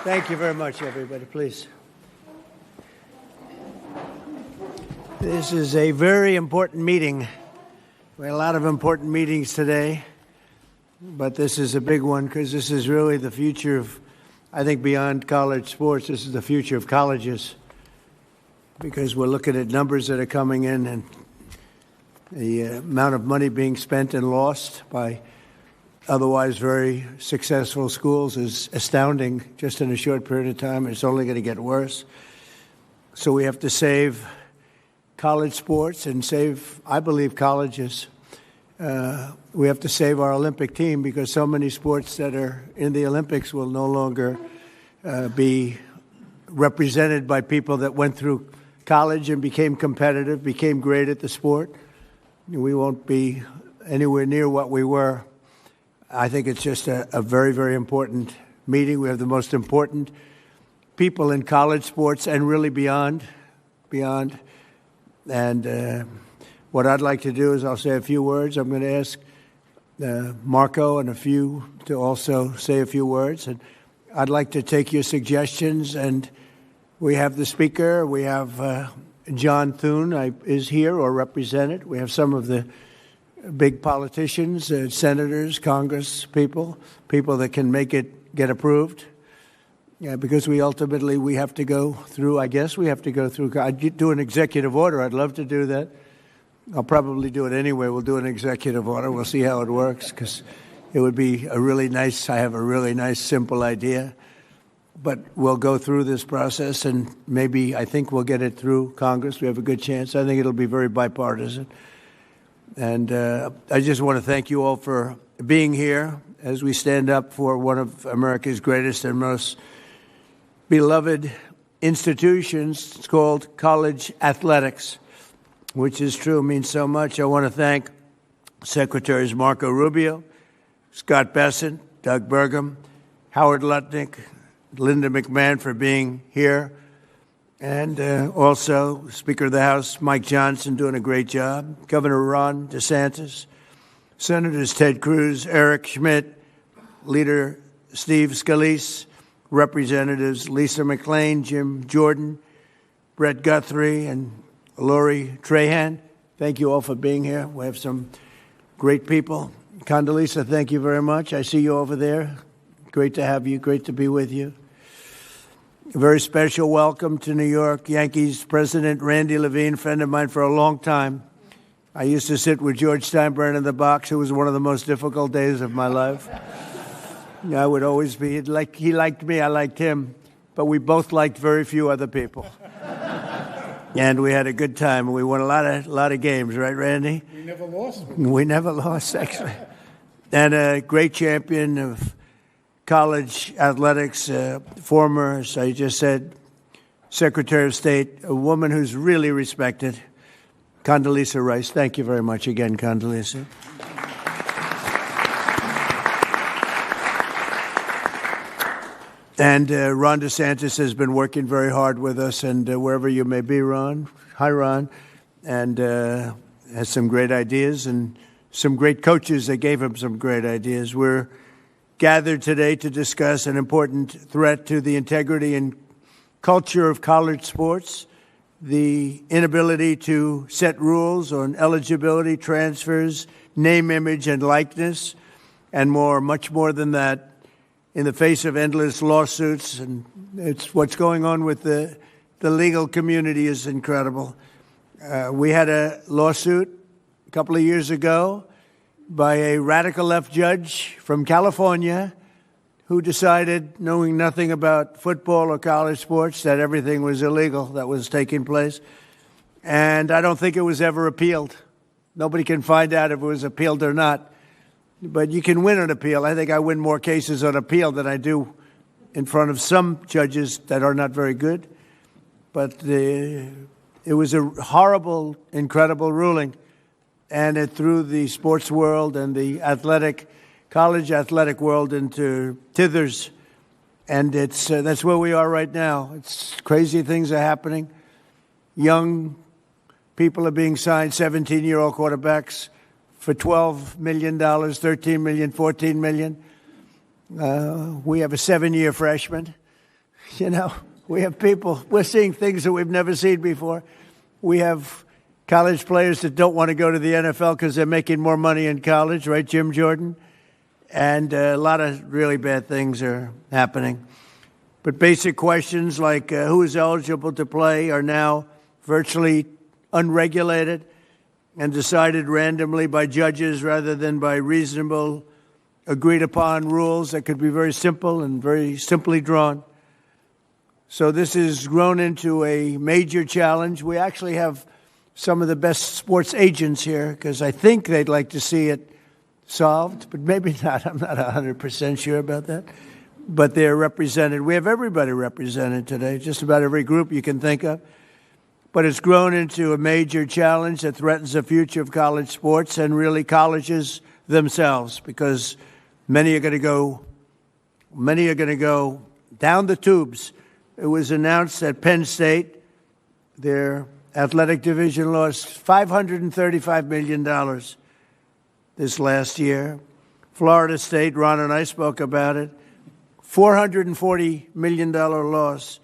Thank you very much, everybody. Please. This is a very important meeting. We had a lot of important meetings today, but this is a big one because this is really the future of, I think, beyond college sports. This is the future of colleges because we're looking at numbers that are coming in and the amount of money being spent and lost by otherwise very successful schools is astounding just in a short period of time. It's only going to get worse. So we have to save college sports and save, I believe, colleges. We have to save our Olympic team because so many sports that are in the Olympics will no longer be represented by people that went through college and became competitive, became great at the sport. We won't be anywhere near what we were. I think it's just a very, very important meeting. We have the most important people in college sports and really beyond. And what I'd like to do is I'll say a few words. I'm going to ask Marco and a few to also say a few words. And I'd like to take your suggestions. And we have the speaker. We have John Thune is here or represented. We have some of the big politicians, senators, Congress people that can make it get approved. Yeah, because we have to go through, I'd do an executive order. I'd love to do that. I'll probably do it anyway. We'll do an executive order. We'll see how it works because it would be I have a really nice, simple idea. But we'll go through this process and I think we'll get it through Congress. We have a good chance. I think it'll be very bipartisan. And I just want to thank you all for being here as we stand up for one of America's greatest and most beloved institutions. It's called college athletics, which is true, means so much. I want to thank Secretaries Marco Rubio, Scott Bessent, Doug Burgum, Howard Lutnick, Linda McMahon for being here, And also, Speaker of the House Mike Johnson doing a great job, Governor Ron DeSantis, Senators Ted Cruz, Eric Schmidt, Leader Steve Scalise, Representatives Lisa McClain, Jim Jordan, Brett Guthrie, and Lori Trahan. Thank you all for being here. We have some great people. Condoleezza, thank you very much. I see you over there. Great to have you. Great to be with you. A very special welcome to New York Yankees President Randy Levine, friend of mine for a long time. I used to sit with George Steinbrenner in the box. It was one of the most difficult days of my life. I would always be like he liked me, I liked him, but we both liked very few other people. And we had a good time. We won a lot of games, right, Randy? We never lost. We never lost, actually. And a great champion of college athletics, former, as I just said, Secretary of State, a woman who's really respected, Condoleezza Rice. Thank you very much again, Condoleezza. And Ron DeSantis has been working very hard with us, and wherever you may be, Ron, hi, Ron, and has some great ideas and some great coaches that gave him some great ideas. We're gathered today to discuss an important threat to the integrity and culture of college sports, the inability to set rules on eligibility, transfers, name, image, and likeness, and more, much more than that, in the face of endless lawsuits. And it's what's going on with the legal community is incredible. We had a lawsuit a couple of years ago by a radical left judge from California who decided, knowing nothing about football or college sports, that everything was illegal that was taking place. And I don't think it was ever appealed. Nobody can find out if it was appealed or not. But you can win an appeal. I think I win more cases on appeal than I do in front of some judges that are not very good. But it was a horrible, incredible ruling. And it threw the sports world and the college athletic world into tithers. And that's where we are right now. It's crazy things are happening. Young people are being signed, 17-year-old quarterbacks, for $12 million, $13 million, $14 million. We have a 7-year freshman. We have people, we're seeing things that we've never seen before. We have college players that don't want to go to the NFL because they're making more money in college, right, Jim Jordan? And a lot of really bad things are happening. But basic questions like who is eligible to play are now virtually unregulated and decided randomly by judges rather than by reasonable, agreed-upon rules that could be very simple and very simply drawn. So this has grown into a major challenge. We actually have some of the best sports agents here because I think they'd like to see it solved, but maybe not. I'm not 100% sure about that. But they're represented. We have everybody represented today, just about every group you can think of. But it's grown into a major challenge that threatens the future of college sports and really colleges themselves, because many are going to go down the tubes. It was announced that Penn State, their athletic division, lost $535 million this last year. Florida State, Ron and I spoke about it, $440 million loss.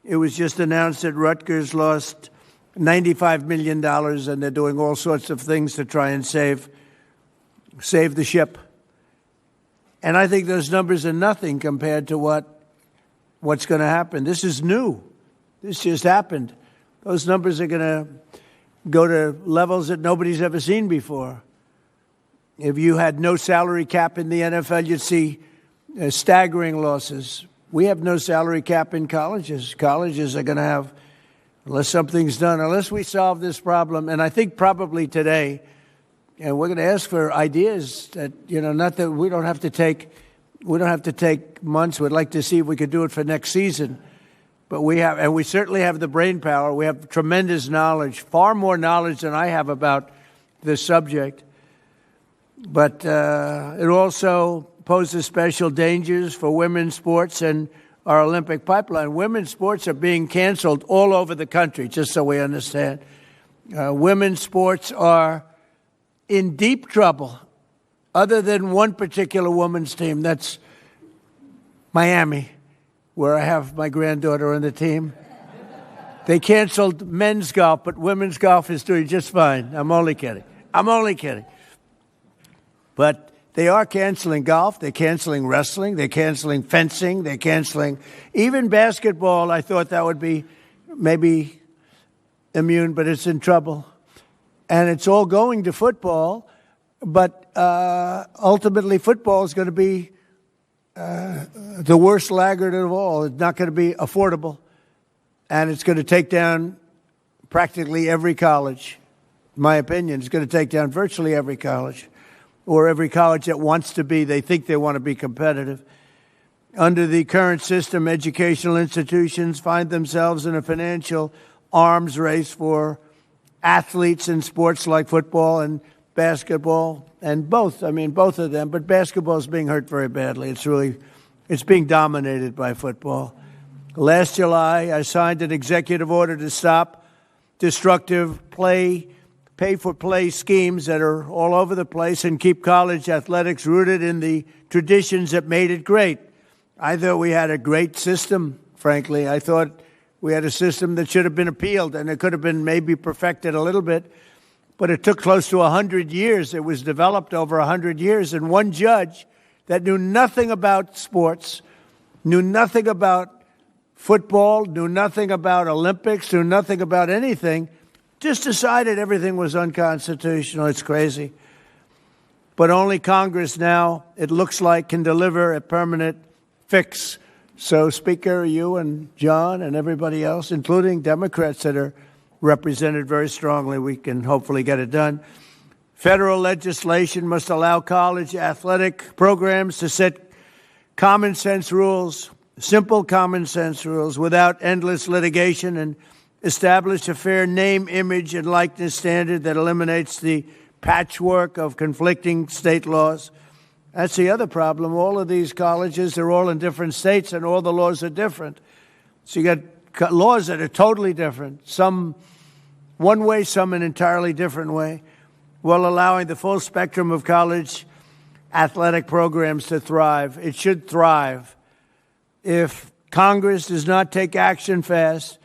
It was just announced that Rutgers lost $95 million, and they're doing all sorts of things to try and save the ship. And I think those numbers are nothing compared to what's going to happen. This is new. This just happened. Those numbers are going to go to levels that nobody's ever seen before. If you had no salary cap in the NFL, you'd see staggering losses. We have no salary cap in colleges. Colleges are going to have, unless something's done, unless we solve this problem. And I think probably today, and we're going to ask for ideas that, not that we don't have to take months. We'd like to see if we could do it for next season. But we certainly have the brain power. We have tremendous knowledge, far more knowledge than I have about this subject. But it also poses special dangers for women's sports and our Olympic pipeline. Women's sports are being canceled all over the country, just so we understand. Women's sports are in deep trouble, other than one particular women's team. That's Miami, where I have my granddaughter on the team. They canceled men's golf, but women's golf is doing just fine. I'm only kidding. But they are canceling golf. They're canceling wrestling. They're canceling fencing. They're canceling even basketball. I thought that would be maybe immune, but it's in trouble. And it's all going to football. But ultimately, football is going to be the worst laggard of all. It's not going to be affordable. And it's going to take down practically every college. In my opinion, it's going to take down virtually every college, or every college that wants to be, they think they want to be competitive. Under the current system, educational institutions find themselves in a financial arms race for athletes in sports like football and basketball, and both of them, but basketball is being hurt very badly. It's being dominated by football. Last July, I signed an executive order to stop destructive pay-for-play schemes that are all over the place and keep college athletics rooted in the traditions that made it great. I thought we had a great system, frankly. I thought we had a system that should have been appealed, and it could have been maybe perfected a little bit. But it took close to 100 years. It was developed over 100 years. And one judge that knew nothing about sports, knew nothing about football, knew nothing about Olympics, knew nothing about anything, just decided everything was unconstitutional. It's crazy. But only Congress now, it looks like, can deliver a permanent fix. So, Speaker, you and John and everybody else, including Democrats that are represented very strongly, we can hopefully get it done. Federal legislation must allow college athletic programs to set common sense rules, simple common sense rules, without endless litigation, and establish a fair name, image, and likeness standard that eliminates the patchwork of conflicting state laws. That's the other problem. All of these colleges, they're all in different states, and all the laws are different. So you got laws that are totally different, some one way, some an entirely different way, while allowing the full spectrum of college athletic programs to thrive. It should thrive. If Congress does not take action fast,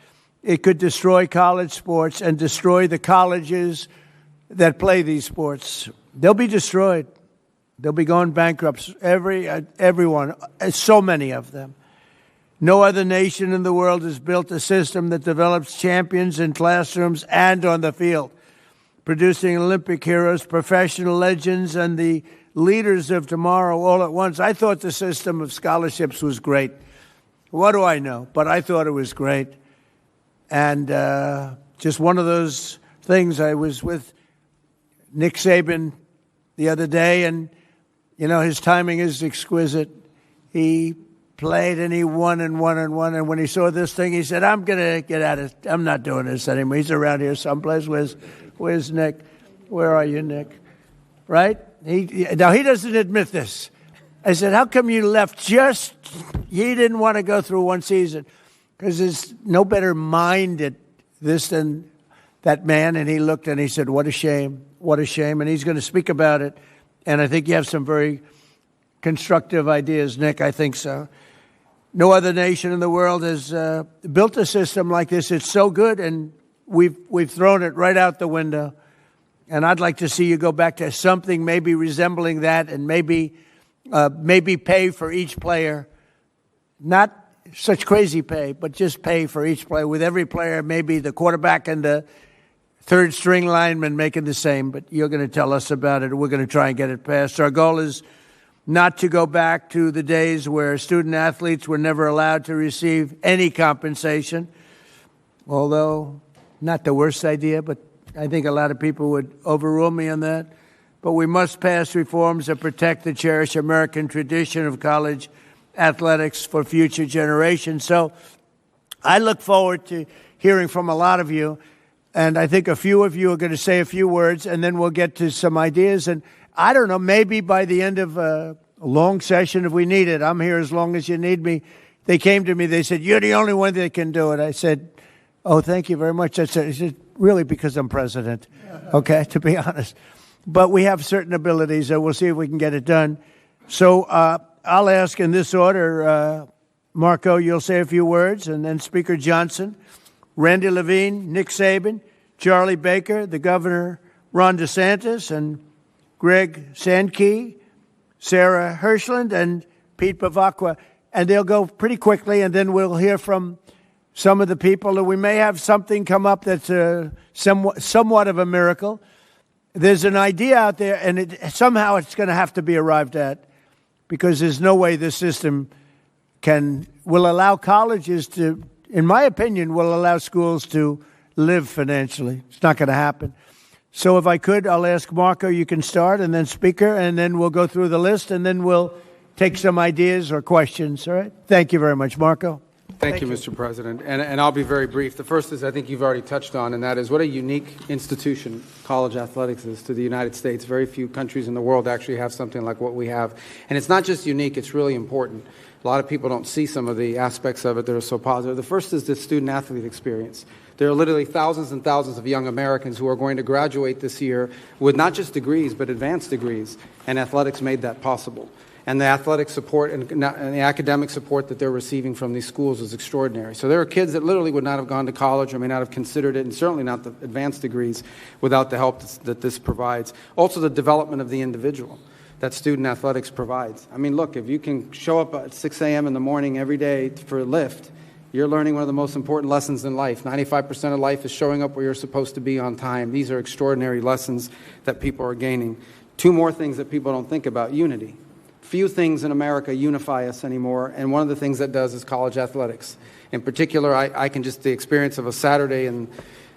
it could destroy college sports and destroy the colleges that play these sports. They'll be destroyed. They'll be going bankrupt. Everyone, so many of them. No other nation in the world has built a system that develops champions in classrooms and on the field, producing Olympic heroes, professional legends, and the leaders of tomorrow all at once. I thought the system of scholarships was great. What do I know? But I thought it was great. And just one of those things. I was with Nick Saban the other day, and, you know, his timing is exquisite. He played and he won and won and won. And when he saw this thing, he said, I'm going to get out of it. I'm not doing this anymore. He's around here someplace. Where's Nick? Where are you, Nick? Right? Now, he doesn't admit this. I said, how come you left he didn't want to go through one season? Because there's no better mind at this than that man. And he looked and he said, what a shame. What a shame. And he's going to speak about it. And I think you have some very constructive ideas, Nick. I think so. No other nation in the world has built a system like this. It's so good, and we've thrown it right out the window. And I'd like to see you go back to something maybe resembling that, and maybe pay for each player. Not such crazy pay, but just pay for each player. With every player, maybe the quarterback and the third string lineman making the same. But you're going to tell us about it. We're going to try and get it passed. Our goal is not to go back to the days where student athletes were never allowed to receive any compensation, although not the worst idea, but I think a lot of people would overrule me on that. But we must pass reforms that protect the cherished American tradition of college athletics for future generations. So I look forward to hearing from a lot of you, and I think a few of you are going to say a few words, and then we'll get to some ideas. And I don't know, maybe by the end of a long session, if we need it, I'm here as long as you need me, they came to me. They said, "You're the only one that can do it." I said, "Oh, thank you very much." I said, "Really, because I'm president." Okay, to be honest. But we have certain abilities, and we'll see if we can get it done. So I'll ask in this order. Marco, you'll say a few words, and then Speaker Johnson, Randy Levine, Nick Saban, Charlie Baker, the Governor Ron DeSantis, and Greg Sankey, Sarah Hirschland, and Pete Bavacqua. And they'll go pretty quickly, and then we'll hear from some of the people. And we may have something come up that's somewhat of a miracle. There's an idea out there, and somehow it's going to have to be arrived at, because there's no way this system will allow colleges to, in my opinion, will allow schools to live financially. It's not going to happen. So if I could, I'll ask Marco, you can start, and then Speaker, and then we'll go through the list, and then we'll take some ideas or questions. All right? Thank you very much, Marco. Thank you, Mr. President. And I'll be very brief. The first is, I think you've already touched on, and that is what a unique institution college athletics is to the United States. Very few countries in the world actually have something like what we have. And it's not just unique, it's really important. A lot of people don't see some of the aspects of it that are so positive. The first is the student-athlete experience. There are literally thousands and thousands of young Americans who are going to graduate this year with not just degrees, but advanced degrees, and athletics made that possible. And the athletic support and the academic support that they're receiving from these schools is extraordinary. So there are kids that literally would not have gone to college or may not have considered it, and certainly not the advanced degrees, without the help that this provides. Also, the development of the individual that student athletics provides. I mean, look, if you can show up at 6 a.m. in the morning every day for a lift, you're learning one of the most important lessons in life. 95% of life is showing up where you're supposed to be on time. These are extraordinary lessons that people are gaining. Two more things that people don't think about: unity. Few things in America unify us anymore, and one of the things that does is college athletics. In particular, I can just, the experience of a Saturday, and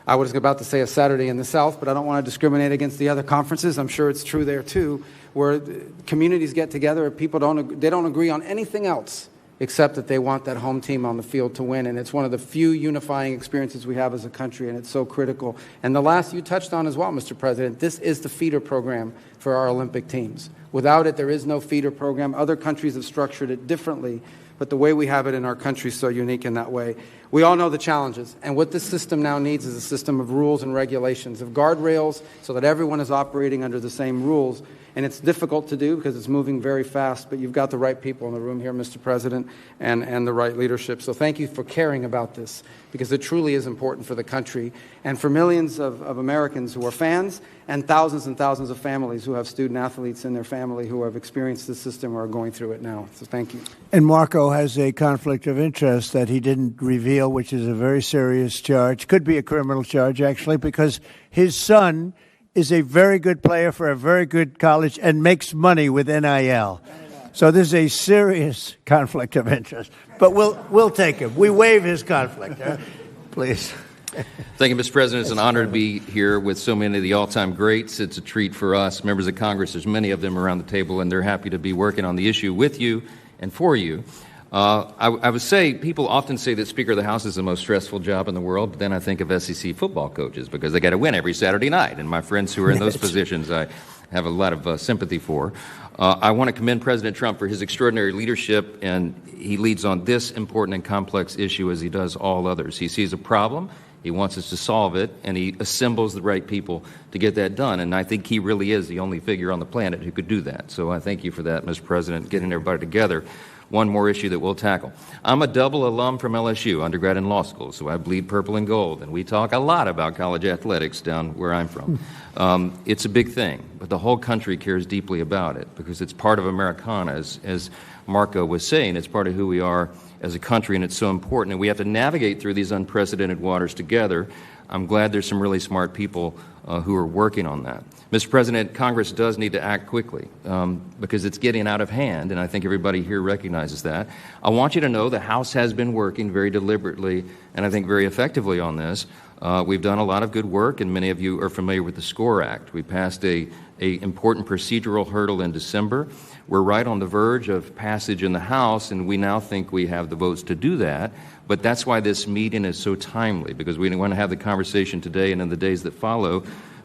I was about to say a Saturday in the South, but I don't want to discriminate against the other conferences. I'm sure it's true there too, where communities get together, people don't agree on anything else except that they want that home team on the field to win. And it's one of the few unifying experiences we have as a country, and it's so critical. And the last you touched on as well, Mr. President, this is the feeder program for our Olympic teams. Without it, there is no feeder program. Other countries have structured it differently, but the way we have it in our country is so unique in that way. We all know the challenges, and what this system now needs is a system of rules and regulations, of guardrails, so that everyone is operating under the same rules. And it's difficult to do because it's moving very fast, but you've got the right people in the room here, Mr. President, and the right leadership. So thank you for caring about this, because it truly is important for the country and for millions of Americans who are fans, and thousands of families who have student athletes in their family who have experienced this system or are going through it now. So thank you. And Marco has a conflict of interest that he didn't reveal, which is a very serious charge. Could be a criminal charge, actually, because his son is a very good player for a very good college and makes money with NIL. So there's a serious conflict of interest. But we'll take him. We waive his conflict. Please. Thank you, Mr. President. It's an honor to be here with so many of the all-time greats. It's a treat for us, members of Congress. There's many of them around the table, and they're happy to be working on the issue with you and for you. I would say people often say that Speaker of the House is the most stressful job in the world, but then I think of SEC football coaches because they got to win every Saturday night. And my friends who are in those positions, I have a lot of sympathy for. I want to commend President Trump for his extraordinary leadership, and he leads on this important and complex issue as he does all others. He sees a problem, he wants us to solve it, and he assembles the right people to get that done. And I think he really is the only figure on the planet who could do that. So I thank you for that, Mr. President, getting everybody together. One more issue that we'll tackle. I'm a double alum from LSU, undergrad and law school, so I bleed purple and gold, and we talk a lot about college athletics down where I'm from. It's a big thing, but the whole country cares deeply about it because it's part of Americana, as Marco was saying. It's part of who we are as a country, and it's so important, and we have to navigate through these unprecedented waters together. I'm glad there's some really smart people who are working on that. Mr. President, Congress does need to act quickly because it's getting out of hand, and I think everybody here recognizes that. I want you to know the House has been working very deliberately and I think very effectively on this. We've done a lot of good work, and many of you are familiar with the SCORE Act. We passed a important procedural hurdle in December. We're right on the verge of passage in the House, and we now think we have the votes to do that. But that's why this meeting is so timely, because we want to have the conversation today and in the days that follow,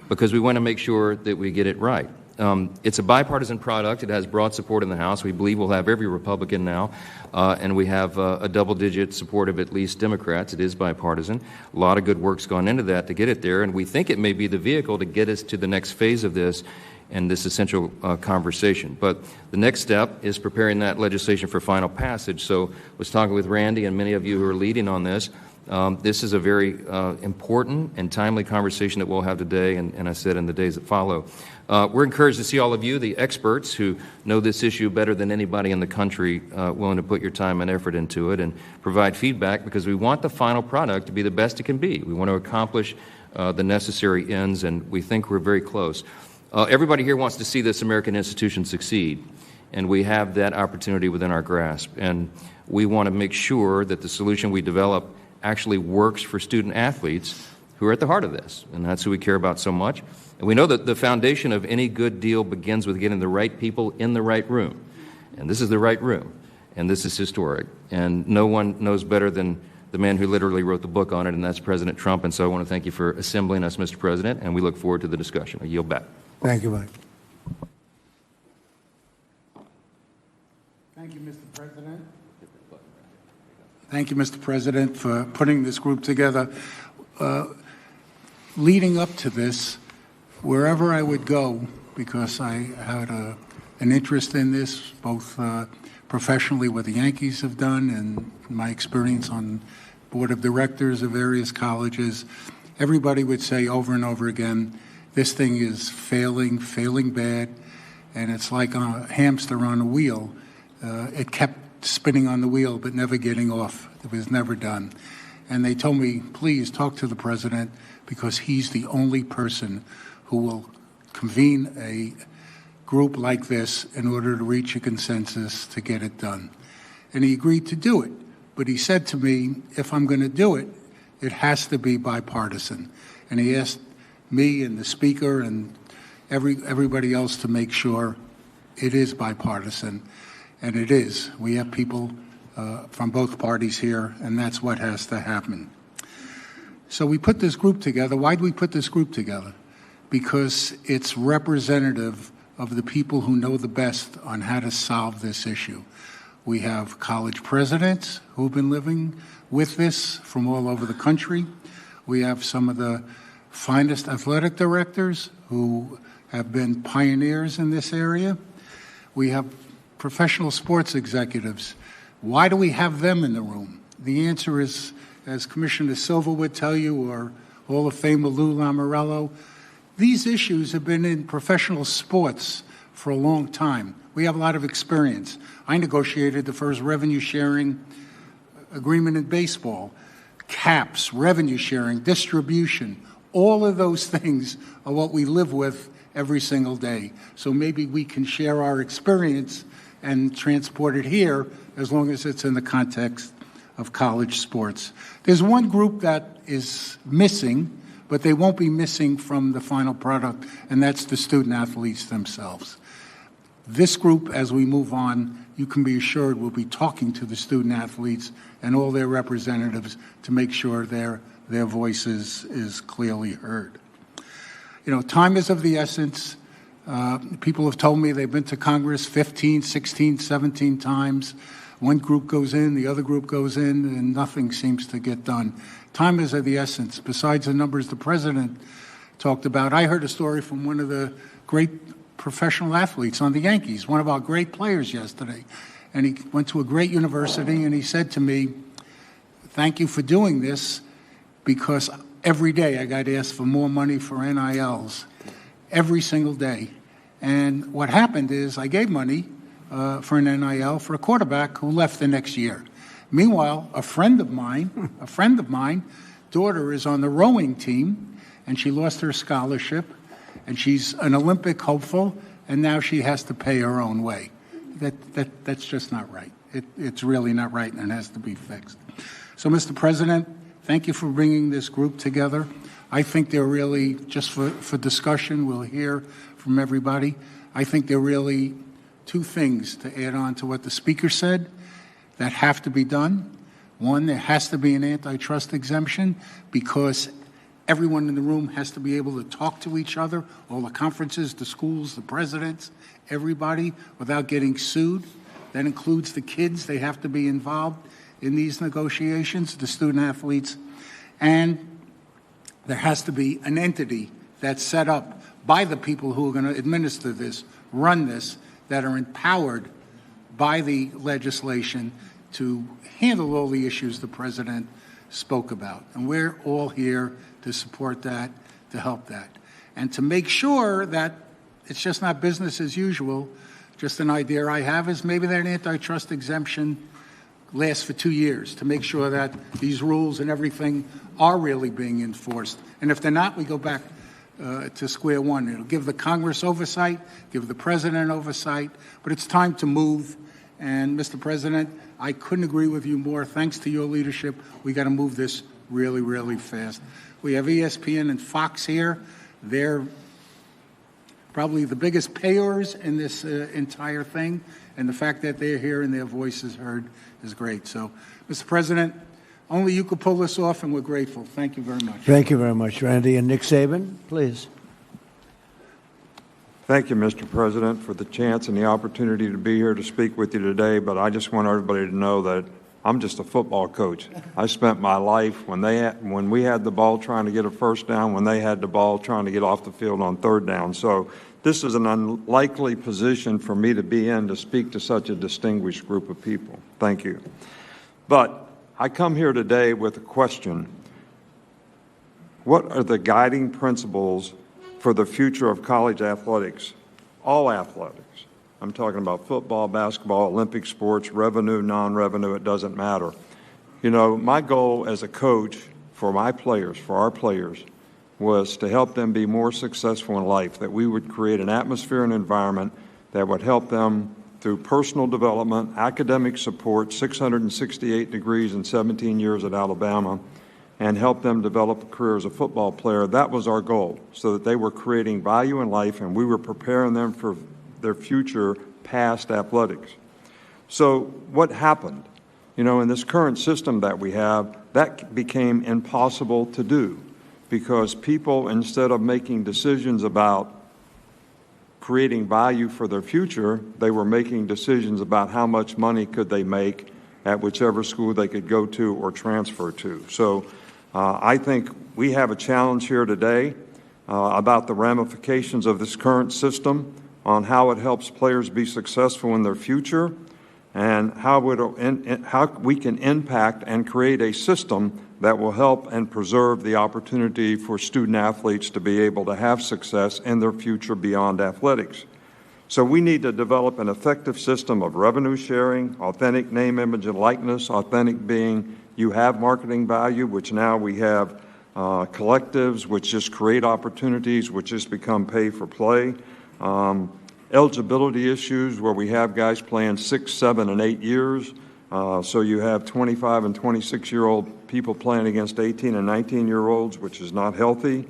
because we want to make sure that we get it right. It's a bipartisan product. It has broad support in the House. We believe we'll have every Republican now, and we have a double-digit support of at least Democrats. It is bipartisan. A lot of good work's gone into that to get it there, and we think it may be the vehicle to get us to the next phase of this and this essential conversation. But the next step is preparing that legislation for final passage. So I was talking with Randy and many of you who are leading on this. This is a very important and timely conversation that we'll have today, and I said in the days that follow. We're encouraged to see all of you, the experts who know this issue better than anybody in the country, willing to put your time and effort into it and provide feedback, because we want the final product to be the best it can be. We want to accomplish the necessary ends, and we think we're very close. Everybody here wants to see this American institution succeed, and we have that opportunity within our grasp. And we want to make sure that the solution we develop actually works for student athletes who are at the heart of this, and that's who we care about so much. And we know that the foundation of any good deal begins with getting the right people in the right room. And this is the right room, and this is historic. And no one knows better than the man who literally wrote the book on it, and that's President Trump. And so I want to thank you for assembling us, Mr. President, and we look forward to the discussion. I yield back. Thank you, Mike. Thank you, Mr. President. Thank you, Mr. President, for putting this group together. Leading up to this, wherever I would go, because I had an interest in this, both professionally what the Yankees have done and my experience on board of directors of various colleges, everybody would say over and over again, this thing is failing bad, and it's like a hamster on a wheel. It kept spinning on the wheel but never getting off. It was never done. And they told me, please talk to the president, because he's the only person who will convene a group like this in order to reach a consensus to get it done. And he agreed to do it. But he said to me, if I'm going to do it, it has to be bipartisan. And he asked me and the speaker and everybody else to make sure it is bipartisan. And it is. We have people from both parties here, and that's what has to happen. So we put this group together. Why did we put this group together? Because it's representative of the people who know the best on how to solve this issue. We have college presidents who've been living with this from all over the country. We have some of the finest athletic directors who have been pioneers in this area. We have professional sports executives. Why do we have them in the room? The answer is, as Commissioner Silva would tell you, or Hall of Famer Lou Lamoriello, these issues have been in professional sports for a long time. We have a lot of experience. I negotiated the first revenue sharing agreement in baseball. Caps, revenue sharing, distribution, all of those things are what we live with every single day. So maybe we can share our experience and transport it here, as long as it's in the context of college sports. There's one group that is missing, but they won't be missing from the final product, and that's the student athletes themselves. This group, as we move on, you can be assured we'll be talking to the student athletes and all their representatives to make sure their voices is clearly heard. You know, time is of the essence. People have told me they've been to Congress 15, 16, 17 times. One group goes in, the other group goes in, and nothing seems to get done. Time is of the essence. Besides the numbers the president talked about, I heard a story from one of the great professional athletes on the Yankees, one of our great players yesterday. And he went to a great university, and he said to me, thank you for doing this, because every day I got asked for more money for NILs, every single day. And what happened is I gave money for an NIL for a quarterback who left the next year. Meanwhile, a friend of mine, daughter is on the rowing team, and she lost her scholarship, and she's an Olympic hopeful, and now she has to pay her own way. That's just not right. It's really not right, and it has to be fixed. So, Mr. President, thank you for bringing this group together. I think they're really, just for discussion, we'll hear from everybody. I think they're really two things to add on to what the speaker said that have to be done. One, there has to be an antitrust exemption, because Everyone in the room has to be able to talk to each other, all the conferences, the schools, the presidents, everybody, without getting sued. That includes the kids. They have to be involved in these negotiations, the student athletes. And there has to be an entity that's set up by the people who are going to administer this, run this, that are empowered by the legislation to handle all the issues the president spoke about. And we're all here to support that, to help that, and to make sure that it's just not business as usual. Just an idea I have is maybe that an antitrust exemption lasts for 2 years to make sure that these rules and everything are really being enforced. And if they're not, we go back to square one. It'll give the Congress oversight, give the president oversight, but it's time to move. And Mr. President, I couldn't agree with you more. Thanks to your leadership, we got to move this really, really fast. We have ESPN and Fox here. They're probably the biggest payers in this entire thing, and the fact that they're here and their voice is heard is great. So, Mr. President, only you could pull this off, and we're grateful. Thank you very much. Thank you very much, Randy. And Nick Saban, please. Thank you, Mr. President, for the chance and the opportunity to be here to speak with you today, but I just want everybody to know that I'm just a football coach. I spent my life when we had the ball trying to get a first down, when they had the ball trying to get off the field on third down. So this is an unlikely position for me to be in to speak to such a distinguished group of people. Thank you. But I come here today with a question. What are the guiding principles for the future of college athletics? All athletics. I'm talking about football, basketball, Olympic sports, revenue, non-revenue, it doesn't matter. You know, my goal as a coach for my players, for our players, was to help them be more successful in life, that we would create an atmosphere and environment that would help them through personal development, academic support, 668 degrees in 17 years at Alabama, and help them develop a career as a football player. That was our goal, so that they were creating value in life and we were preparing them for their future past athletics. So what happened? You know, in this current system that we have, that became impossible to do because people, instead of making decisions about creating value for their future, they were making decisions about how much money could they make at whichever school they could go to or transfer to. So I think we have a challenge here today about the ramifications of this current system, on how it helps players be successful in their future, and how we can impact and create a system that will help and preserve the opportunity for student athletes to be able to have success in their future beyond athletics. So we need to develop an effective system of revenue sharing, authentic name, image, and likeness, authentic being you have marketing value, which now we have collectives, which just create opportunities, which just become pay for play. Eligibility issues where we have guys playing 6, 7, and 8 years. So you have 25 and 26-year-old people playing against 18 and 19-year-olds, which is not healthy.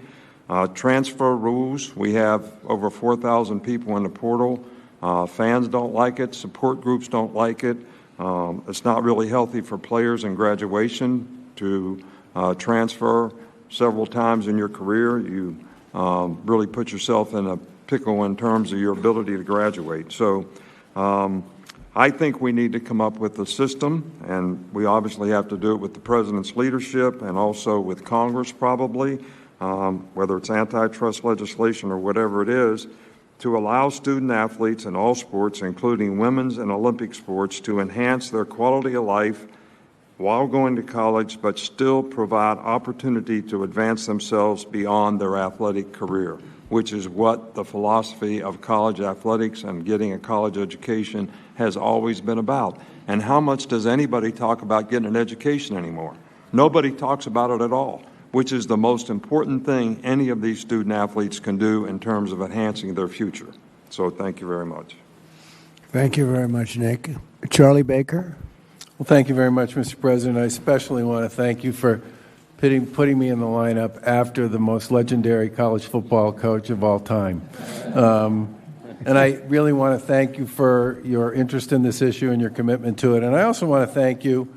Transfer rules. We have over 4,000 people in the portal. Fans don't like it. Support groups don't like it. It's not really healthy for players in graduation to transfer several times in your career. You really put yourself in a pickle in terms of your ability to graduate. So I think we need to come up with a system, and we obviously have to do it with the president's leadership and also with Congress probably, whether it's antitrust legislation or whatever it is, to allow student athletes in all sports, including women's and Olympic sports, to enhance their quality of life while going to college, but still provide opportunity to advance themselves beyond their athletic career, which is what the philosophy of college athletics and getting a college education has always been about. And how much does anybody talk about getting an education anymore? Nobody talks about it at all, which is the most important thing any of these student athletes can do in terms of enhancing their future. So thank you very much. Thank you very much, Nick. Charlie Baker. Well, thank you very much, Mr. President. I especially want to thank you for putting me in the lineup after the most legendary college football coach of all time. And I really want to thank you for your interest in this issue and your commitment to it. And I also want to thank you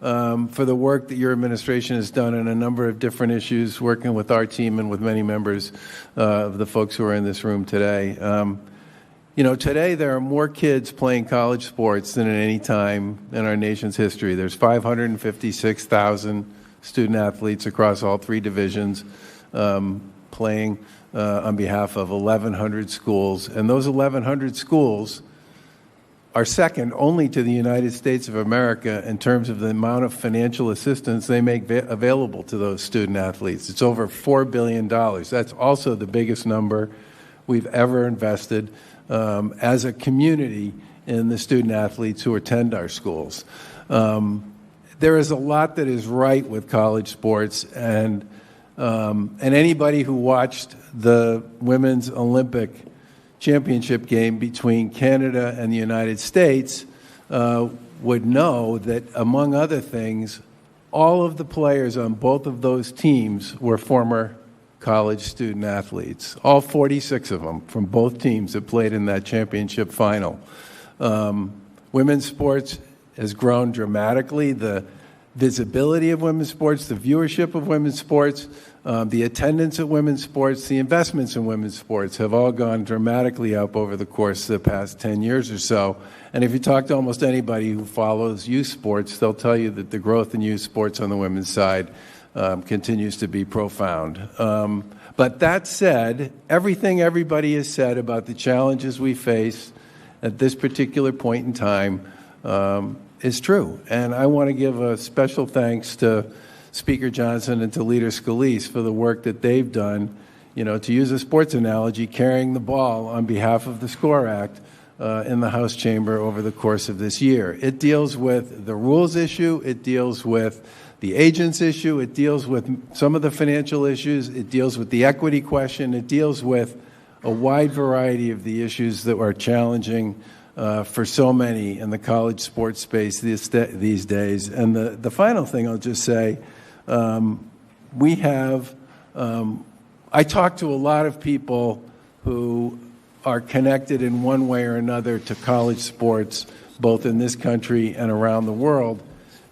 for the work that your administration has done on a number of different issues, working with our team and with many members of the folks who are in this room today. Today there are more kids playing college sports than at any time in our nation's history. There's 556,000 student athletes across all three divisions playing on behalf of 1,100 schools. And those 1,100 schools are second only to the United States of America in terms of the amount of financial assistance they make available to those student athletes. It's over $4 billion. That's also the biggest number we've ever invested as a community in the student athletes who attend our schools. There is a lot that is right with college sports, and anybody who watched the Women's Olympic Championship game between Canada and the United States would know that, among other things, all of the players on both of those teams were former college student athletes, all 46 of them from both teams that played in that championship final. Women's sports has grown dramatically. The visibility of women's sports, the viewership of women's sports, the attendance at women's sports, the investments in women's sports have all gone dramatically up over the course of the past 10 years or so. And if you talk to almost anybody who follows youth sports, they'll tell you that the growth in youth sports on the women's side continues to be profound. But that said, everything everybody has said about the challenges we face at this particular point in time is true. And I want to give a special thanks to Speaker Johnson and to Leader Scalise for the work that they've done, to use a sports analogy, carrying the ball on behalf of the SCORE Act in the House chamber over the course of this year. It deals with the rules issue, it deals with the agents issue, it deals with some of the financial issues, it deals with the equity question, it deals with a wide variety of the issues that are challenging for so many in the college sports space these days. And the final thing I'll just say, we have, I talk to a lot of people who are connected in one way or another to college sports, both in this country and around the world,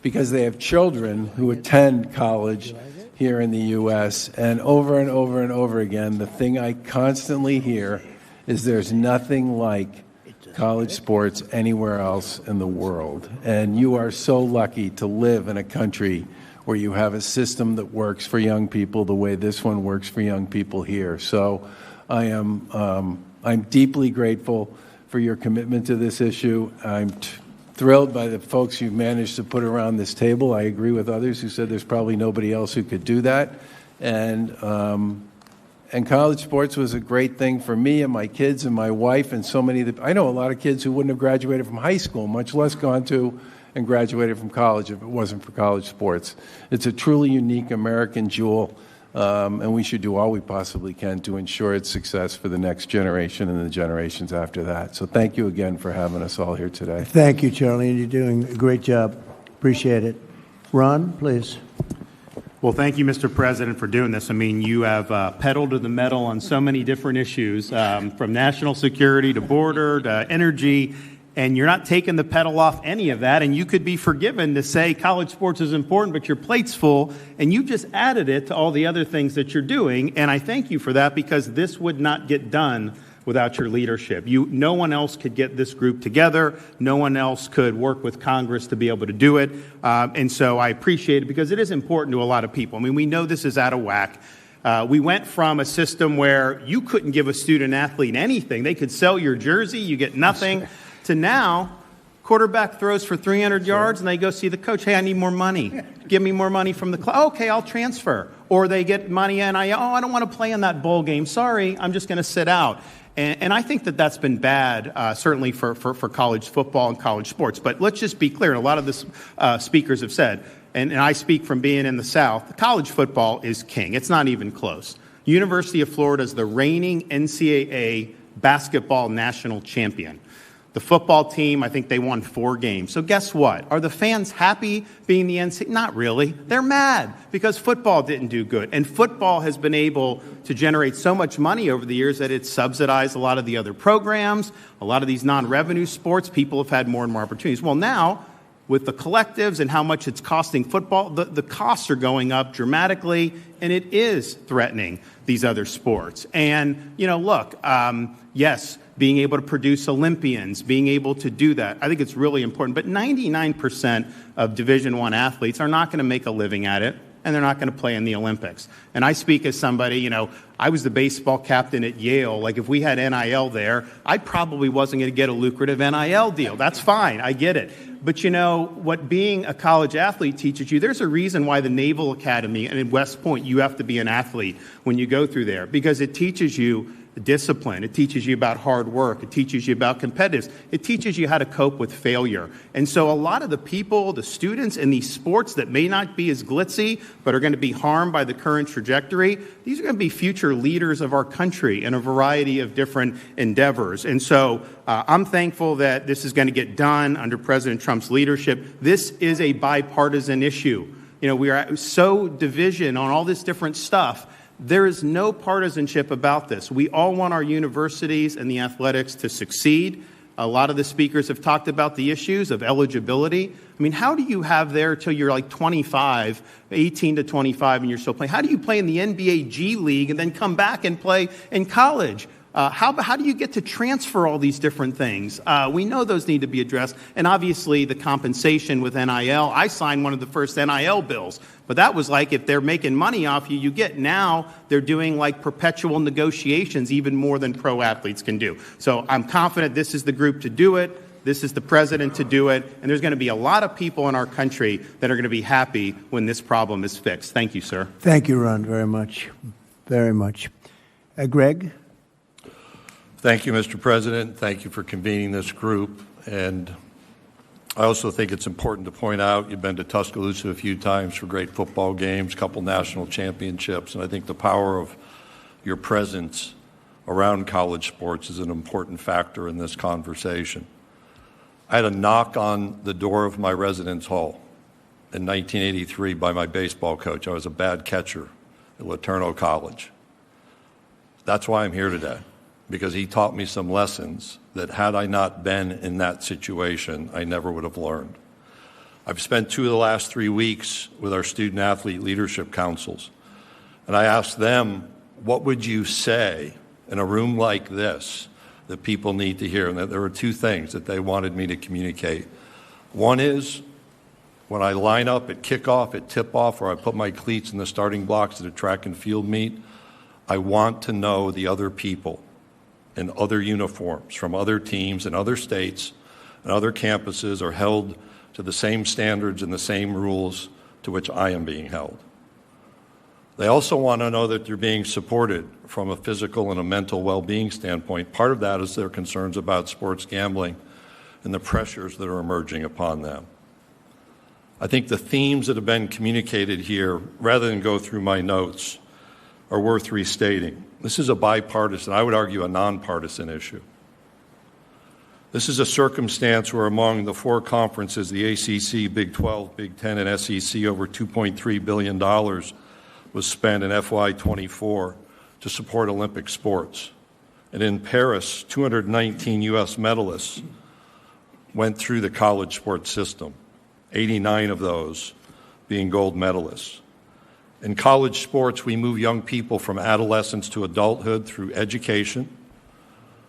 because they have children who attend college here in the U.S. And over and over and over again, the thing I constantly hear is there's nothing like college sports anywhere else in the world. And you are so lucky to live in a country where you have a system that works for young people the way this one works for young people here. So I'm deeply grateful for your commitment to this issue. I'm thrilled by the folks you've managed to put around this table. I agree with others who said there's probably nobody else who could do that. And college sports was a great thing for me and my kids and my wife and so many. I know a lot of kids who wouldn't have graduated from high school, much less gone to and graduated from college if it wasn't for college sports. It's a truly unique American jewel, and we should do all we possibly can to ensure its success for the next generation and the generations after that. So thank you again for having us all here today. Thank you, Charlie, and you're doing a great job. Appreciate it. Ron, please. Well, thank you, Mr. President, for doing this. I mean, you have pedaled to the metal on so many different issues, from national security to border to energy, and you're not taking the pedal off any of that, and you could be forgiven to say college sports is important, but your plate's full, and you just added it to all the other things that you're doing, and I thank you for that, because this would not get done without your leadership. No one else could get this group together. No one else could work with Congress to be able to do it, and so I appreciate it, because it is important to a lot of people. I mean, we know this is out of whack. We went from a system where you couldn't give a student athlete anything. They could sell your jersey, you get nothing, to now, quarterback throws for 300 yards, and they go see the coach. Hey, I need more money. Give me more money from the club. Okay, I'll transfer. Or they get money, and I don't want to play in that bowl game. Sorry, I'm just going to sit out. And I think that that's been bad, certainly for college football and college sports. But let's just be clear, and a lot of the speakers have said, and I speak from being in the South, college football is king. It's not even close. University of Florida is the reigning NCAA basketball national champion. The football team, I think they won 4 games. So guess what? Are the fans happy being the NCAA? Not really. They're mad because football didn't do good. And football has been able to generate so much money over the years that it's subsidized a lot of the other programs, a lot of these non-revenue sports. People have had more and more opportunities. Well, now with the collectives and how much it's costing football, the costs are going up dramatically, and it is threatening these other sports. And, look, yes, being able to produce Olympians, being able to do that, I think it's really important. But 99% of Division I athletes are not going to make a living at it, and they're not going to play in the Olympics. And I speak as somebody, I was the baseball captain at Yale. Like, if we had NIL there, I probably wasn't going to get a lucrative NIL deal. That's fine. I get it. But what being a college athlete teaches you, there's a reason why the Naval Academy and in West Point, you have to be an athlete when you go through there, because it teaches you discipline. It teaches you about hard work. It teaches you about competitiveness. It teaches you how to cope with failure. And so a lot of the people, the students in these sports that may not be as glitzy, but are going to be harmed by the current trajectory, these are going to be future leaders of our country in a variety of different endeavors. And so I'm thankful that this is going to get done under President Trump's leadership. This is a bipartisan issue. We are so division on all this different stuff. There is no partisanship about this. We all want our universities and the athletics to succeed. A lot of the speakers have talked about the issues of eligibility. I mean, how do you have there till you're like 25, 18 to 25, and you're still playing? How do you play in the NBA G League and then come back and play in college? How do you get to transfer all these different things? We know those need to be addressed. And obviously the compensation with NIL. I signed one of the first NIL bills. But that was like, if they're making money off you, you get. Now they're doing like perpetual negotiations, even more than pro athletes can do. So I'm confident this is the group to do it. This is the president to do it. And there's going to be a lot of people in our country that are going to be happy when this problem is fixed. Thank you, sir. Thank you, Ron, very much. Very much. Greg? Thank you, Mr. President. Thank you for convening this group. And I also think it's important to point out you've been to Tuscaloosa a few times for great football games, a couple national championships, and I think the power of your presence around college sports is an important factor in this conversation. I had a knock on the door of my residence hall in 1983 by my baseball coach. I was a bad catcher at Laterno College. That's why I'm here today, because he taught me some lessons that had I not been in that situation, I never would have learned. I've spent 2 of the last 3 weeks with our student-athlete leadership councils, and I asked them, what would you say in a room like this that people need to hear? And there were 2 things that they wanted me to communicate. One is, when I line up at kickoff, at tip-off, or I put my cleats in the starting blocks at a track and field meet, I want to know the other people in other uniforms from other teams in other states and other campuses are held to the same standards and the same rules to which I am being held. They also want to know that they're being supported from a physical and a mental well-being standpoint. Part of that is their concerns about sports gambling and the pressures that are emerging upon them. I think the themes that have been communicated here, rather than go through my notes, are worth restating. This is a bipartisan, I would argue a nonpartisan issue. This is a circumstance where among the 4 conferences, the ACC, Big 12, Big 10, and SEC, over $2.3 billion was spent in FY24 to support Olympic sports. And in Paris, 219 U.S. medalists went through the college sports system, 89 of those being gold medalists. In college sports, we move young people from adolescence to adulthood through education,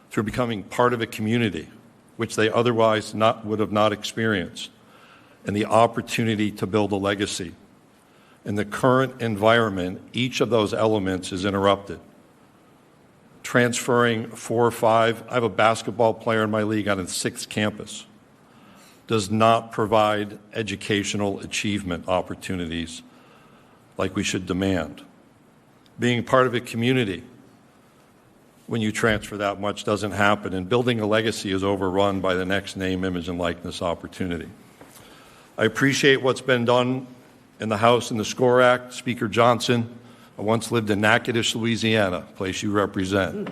through becoming part of a community, which they otherwise would have not experienced, and the opportunity to build a legacy. In the current environment, each of those elements is interrupted. Transferring 4 or 5, I have a basketball player in my league on its 6th campus, does not provide educational achievement opportunities like we should demand. Being part of a community when you transfer that much doesn't happen, and building a legacy is overrun by the next name, image, and likeness opportunity. I appreciate what's been done in the House and the SCORE Act. Speaker Johnson, I once lived in Natchitoches, Louisiana, a place you represent.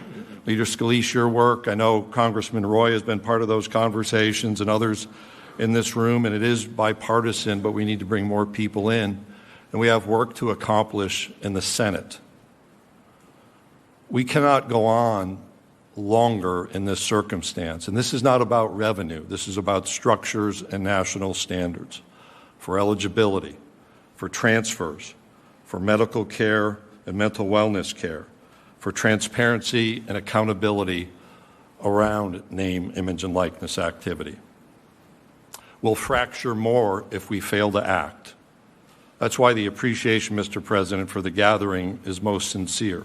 Leader Scalise, your work, I know Congressman Roy has been part of those conversations and others in this room, and it is bipartisan, but we need to bring more people in. And we have work to accomplish in the Senate. We cannot go on longer in this circumstance. And this is not about revenue. This is about structures and national standards for eligibility, for transfers, for medical care and mental wellness care, for transparency and accountability around name, image, and likeness activity. We'll fracture more if we fail to act. That's why the appreciation, Mr. President, for the gathering is most sincere,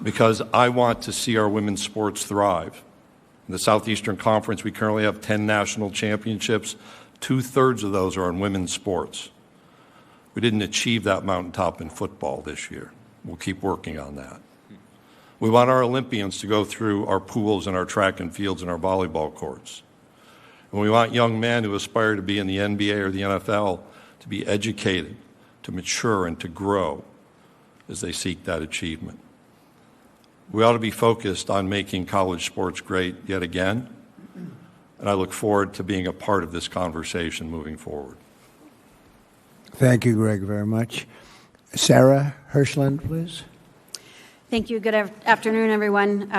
because I want to see our women's sports thrive. In the Southeastern Conference, we currently have 10 national championships. 2/3 of those are in women's sports. We didn't achieve that mountaintop in football this year. We'll keep working on that. We want our Olympians to go through our pools and our track and fields and our volleyball courts. And we want young men who aspire to be in the NBA or the NFL to be educated, to mature, and to grow as they seek that achievement. We ought to be focused on making college sports great yet again, and I look forward to being a part of this conversation moving forward. Thank you, Greg, very much. Sarah Hirschland, please. Thank you. Good afternoon, everyone.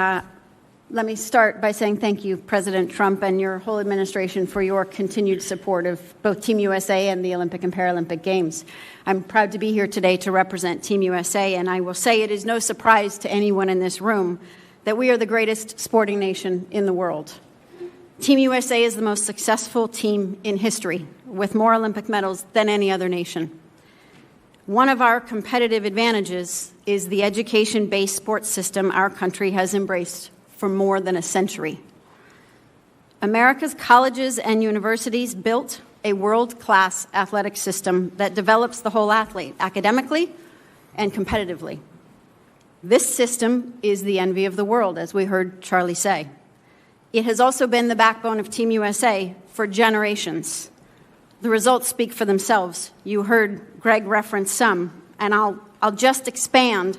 Let me start by saying thank you, President Trump, and your whole administration for your continued support of both Team USA and the Olympic and Paralympic Games. I'm proud to be here today to represent Team USA, and I will say it is no surprise to anyone in this room that we are the greatest sporting nation in the world. Team USA is the most successful team in history, with more Olympic medals than any other nation. One of our competitive advantages is the education-based sports system our country has embraced for more than a century. America's colleges and universities built a world-class athletic system that develops the whole athlete, academically and competitively. This system is the envy of the world, as we heard Charlie say. It has also been the backbone of Team USA for generations. The results speak for themselves. You heard Greg reference some, and I'll just expand.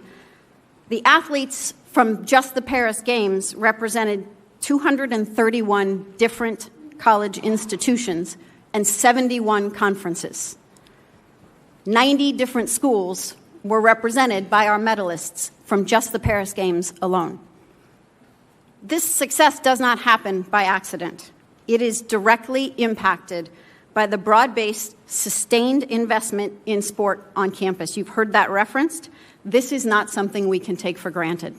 The athletes from just the Paris Games represented 231 different college institutions and 71 conferences. 90 different schools were represented by our medalists from just the Paris Games alone. This success does not happen by accident. It is directly impacted by the broad-based, sustained investment in sport on campus. You've heard that referenced. This is not something we can take for granted.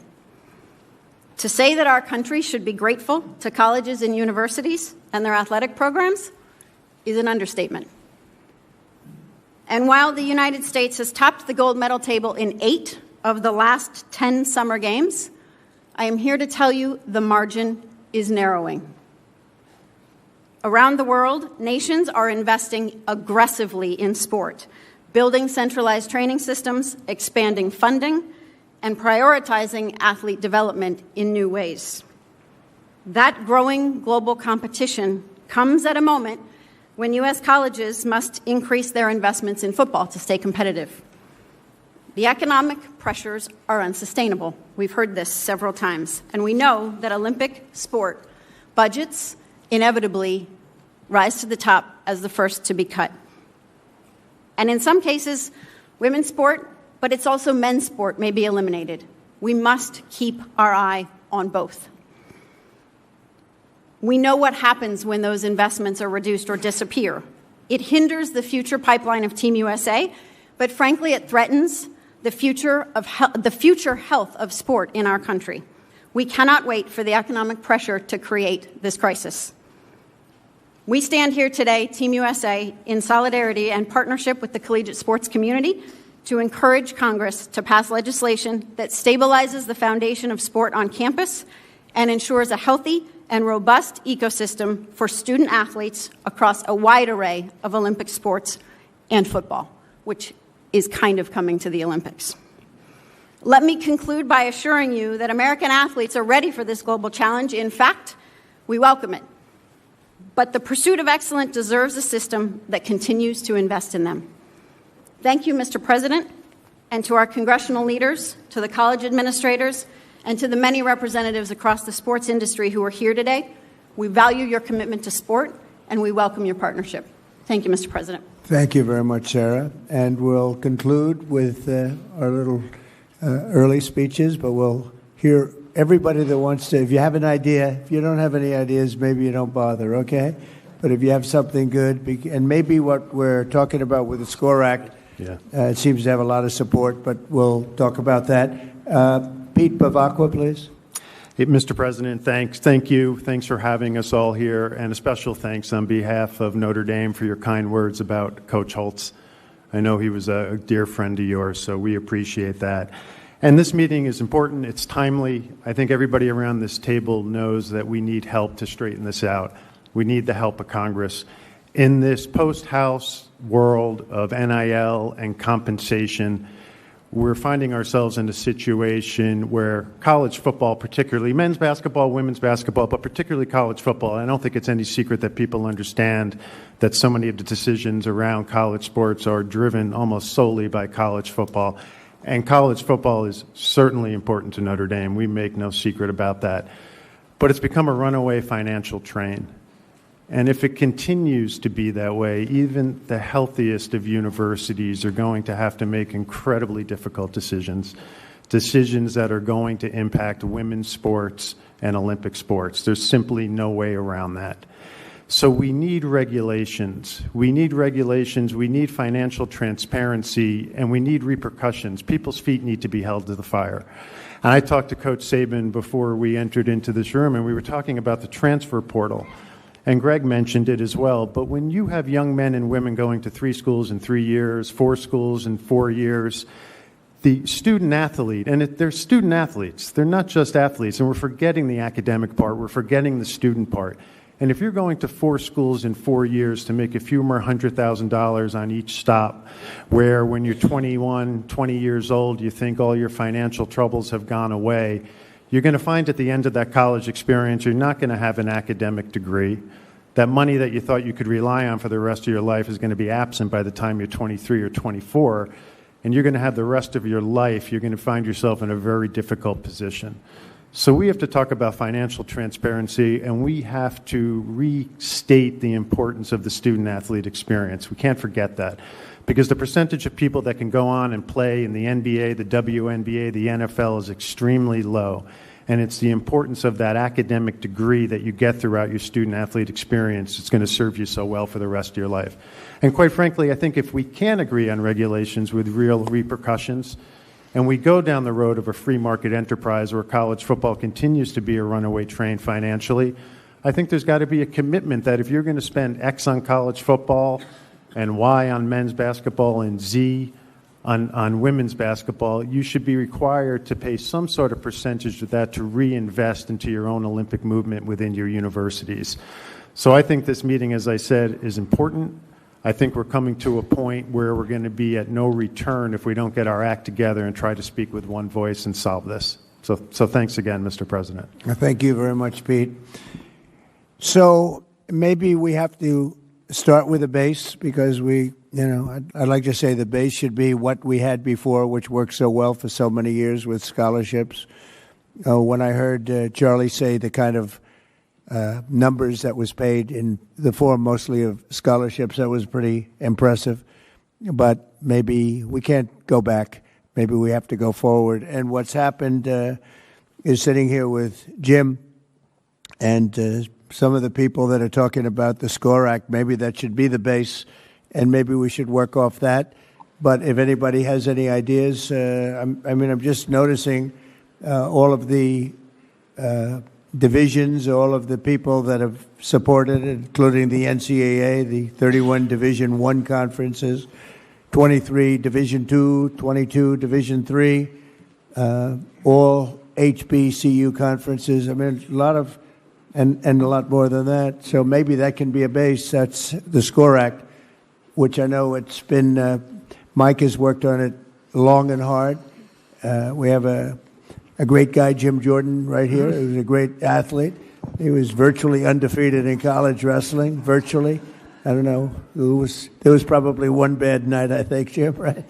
To say that our country should be grateful to colleges and universities and their athletic programs is an understatement. And while the United States has topped the gold medal table in 8 of the last 10 summer games, I am here to tell you the margin is narrowing. Around the world, nations are investing aggressively in sport, building centralized training systems, expanding funding, and prioritizing athlete development in new ways. That growing global competition comes at a moment when U.S. colleges must increase their investments in football to stay competitive. The economic pressures are unsustainable. We've heard this several times, and we know that Olympic sport budgets inevitably rise to the top as the first to be cut. And in some cases, women's sport, but it's also men's sport, may be eliminated. We must keep our eye on both. We know what happens when those investments are reduced or disappear. It hinders the future pipeline of Team USA, but frankly, it threatens the future health of sport in our country. We cannot wait for the economic pressure to create this crisis. We stand here today, Team USA, in solidarity and partnership with the collegiate sports community to encourage Congress to pass legislation that stabilizes the foundation of sport on campus and ensures a healthy and robust ecosystem for student athletes across a wide array of Olympic sports and football, which is kind of coming to the Olympics. Let me conclude by assuring you that American athletes are ready for this global challenge. In fact, we welcome it. But the pursuit of excellence deserves a system that continues to invest in them. Thank you, Mr. President, and to our congressional leaders, to the college administrators, and to the many representatives across the sports industry who are here today. We value your commitment to sport, and we welcome your partnership. Thank you, Mr. President. Thank you very much, Sarah. And we'll conclude with our little early speeches, but we'll hear everybody that wants to, if you have an idea, if you don't have any ideas, maybe you don't bother, okay? But if you have something good, and maybe what we're talking about with the SCORE Act, it seems to have a lot of support, but we'll talk about that. Pete Bavacqua, please. Hey, Mr. President, thank you. Thanks for having us all here, and a special thanks on behalf of Notre Dame for your kind words about Coach Holtz. I know he was a dear friend of yours, so we appreciate that. And this meeting is important. It's timely. I think everybody around this table knows that we need help to straighten this out. We need the help of Congress. In this post-House world of NIL and compensation, we're finding ourselves in a situation where college football, particularly men's basketball, women's basketball, but particularly college football, I don't think it's any secret that people understand that so many of the decisions around college sports are driven almost solely by college football. And college football is certainly important to Notre Dame. We make no secret about that. But it's become a runaway financial train. And if it continues to be that way, even the healthiest of universities are going to have to make incredibly difficult decisions that are going to impact women's sports and Olympic sports. There's simply no way around that. So we need regulations. We need financial transparency, and we need repercussions. People's feet need to be held to the fire. And I talked to Coach Saban before we entered into this room, and we were talking about the transfer portal. And Greg mentioned it as well, but when you have young men and women going to 3 schools in 3 years, 4 schools in 4 years, the student athlete, and they're student athletes, they're not just athletes, and we're forgetting the academic part, we're forgetting the student part. And if you're going to 4 schools in 4 years to make a few more $100,000 on each stop, where when you're 21, 20 years old, you think all your financial troubles have gone away, you're going to find at the end of that college experience, you're not going to have an academic degree. That money that you thought you could rely on for the rest of your life is going to be absent by the time you're 23 or 24, and you're going to have the rest of your life, you're going to find yourself in a very difficult position. So we have to talk about financial transparency, and we have to restate the importance of the student-athlete experience. We can't forget that, because the percentage of people that can go on and play in the NBA, the WNBA, the NFL is extremely low. And it's the importance of that academic degree that you get throughout your student-athlete experience that's going to serve you so well for the rest of your life. And quite frankly, I think if we can agree on regulations with real repercussions, and we go down the road of a free market enterprise where college football continues to be a runaway train financially, I think there's got to be a commitment that if you're going to spend X on college football and Y on men's basketball and Z on women's basketball, you should be required to pay some sort of percentage of that to reinvest into your own Olympic movement within your universities. So I think this meeting, as I said, is important. I think we're coming to a point where we're going to be at no return if we don't get our act together and try to speak with one voice and solve this. So thanks again, Mr. President. Thank you very much, Pete. So maybe we have to start with a base, because I'd like to say the base should be what we had before, which worked so well for so many years with scholarships. When I heard Charlie say the kind of numbers that was paid in the form mostly of scholarships, that was pretty impressive. But maybe we can't go back. Maybe we have to go forward. And what's happened is sitting here with Jim and some of the people that are talking about the SCORE Act, maybe that should be the base, and maybe we should work off that. But if anybody has any ideas, I'm just noticing all of the divisions, all of the people that have supported it, including the NCAA, the 31 Division I conferences, 23 Division II, 22 Division III, all HBCU conferences. I mean, a lot of, and a lot more than that. So maybe that can be a base. That's the SCORE Act, which I know it's been, Mike has worked on it long and hard. We have a great guy, Jim Jordan, right here. He was a great athlete. He was virtually undefeated in college wrestling, virtually. I don't know. There was probably one bad night, I think, Jim, right?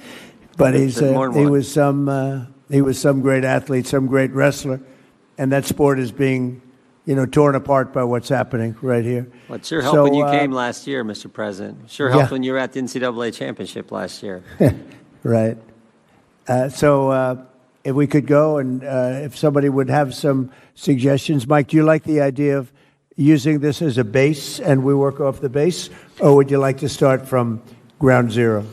But he was some great athlete, some great wrestler, and that sport is being, torn apart by what's happening right here. Well, it sure helped when you came last year, Mr. President. Sure helped when you were at the NCAA championship last year. Right. So if we could go and if somebody would have some suggestions. Mike, do you like the idea of using this as a base and we work off the base, or would you like to start from ground zero?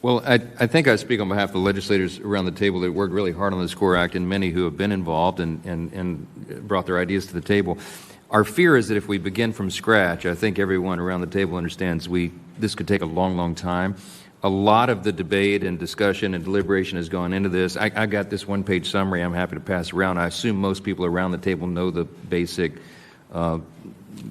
Well, I think I speak on behalf of the legislators around the table that worked really hard on the SCORE Act and many who have been involved and brought their ideas to the table. Our fear is that if we begin from scratch, I think everyone around the table understands this could take a long, long time. A lot of the debate and discussion and deliberation has gone into this. I got this one-page summary I'm happy to pass around. I assume most people around the table know the basic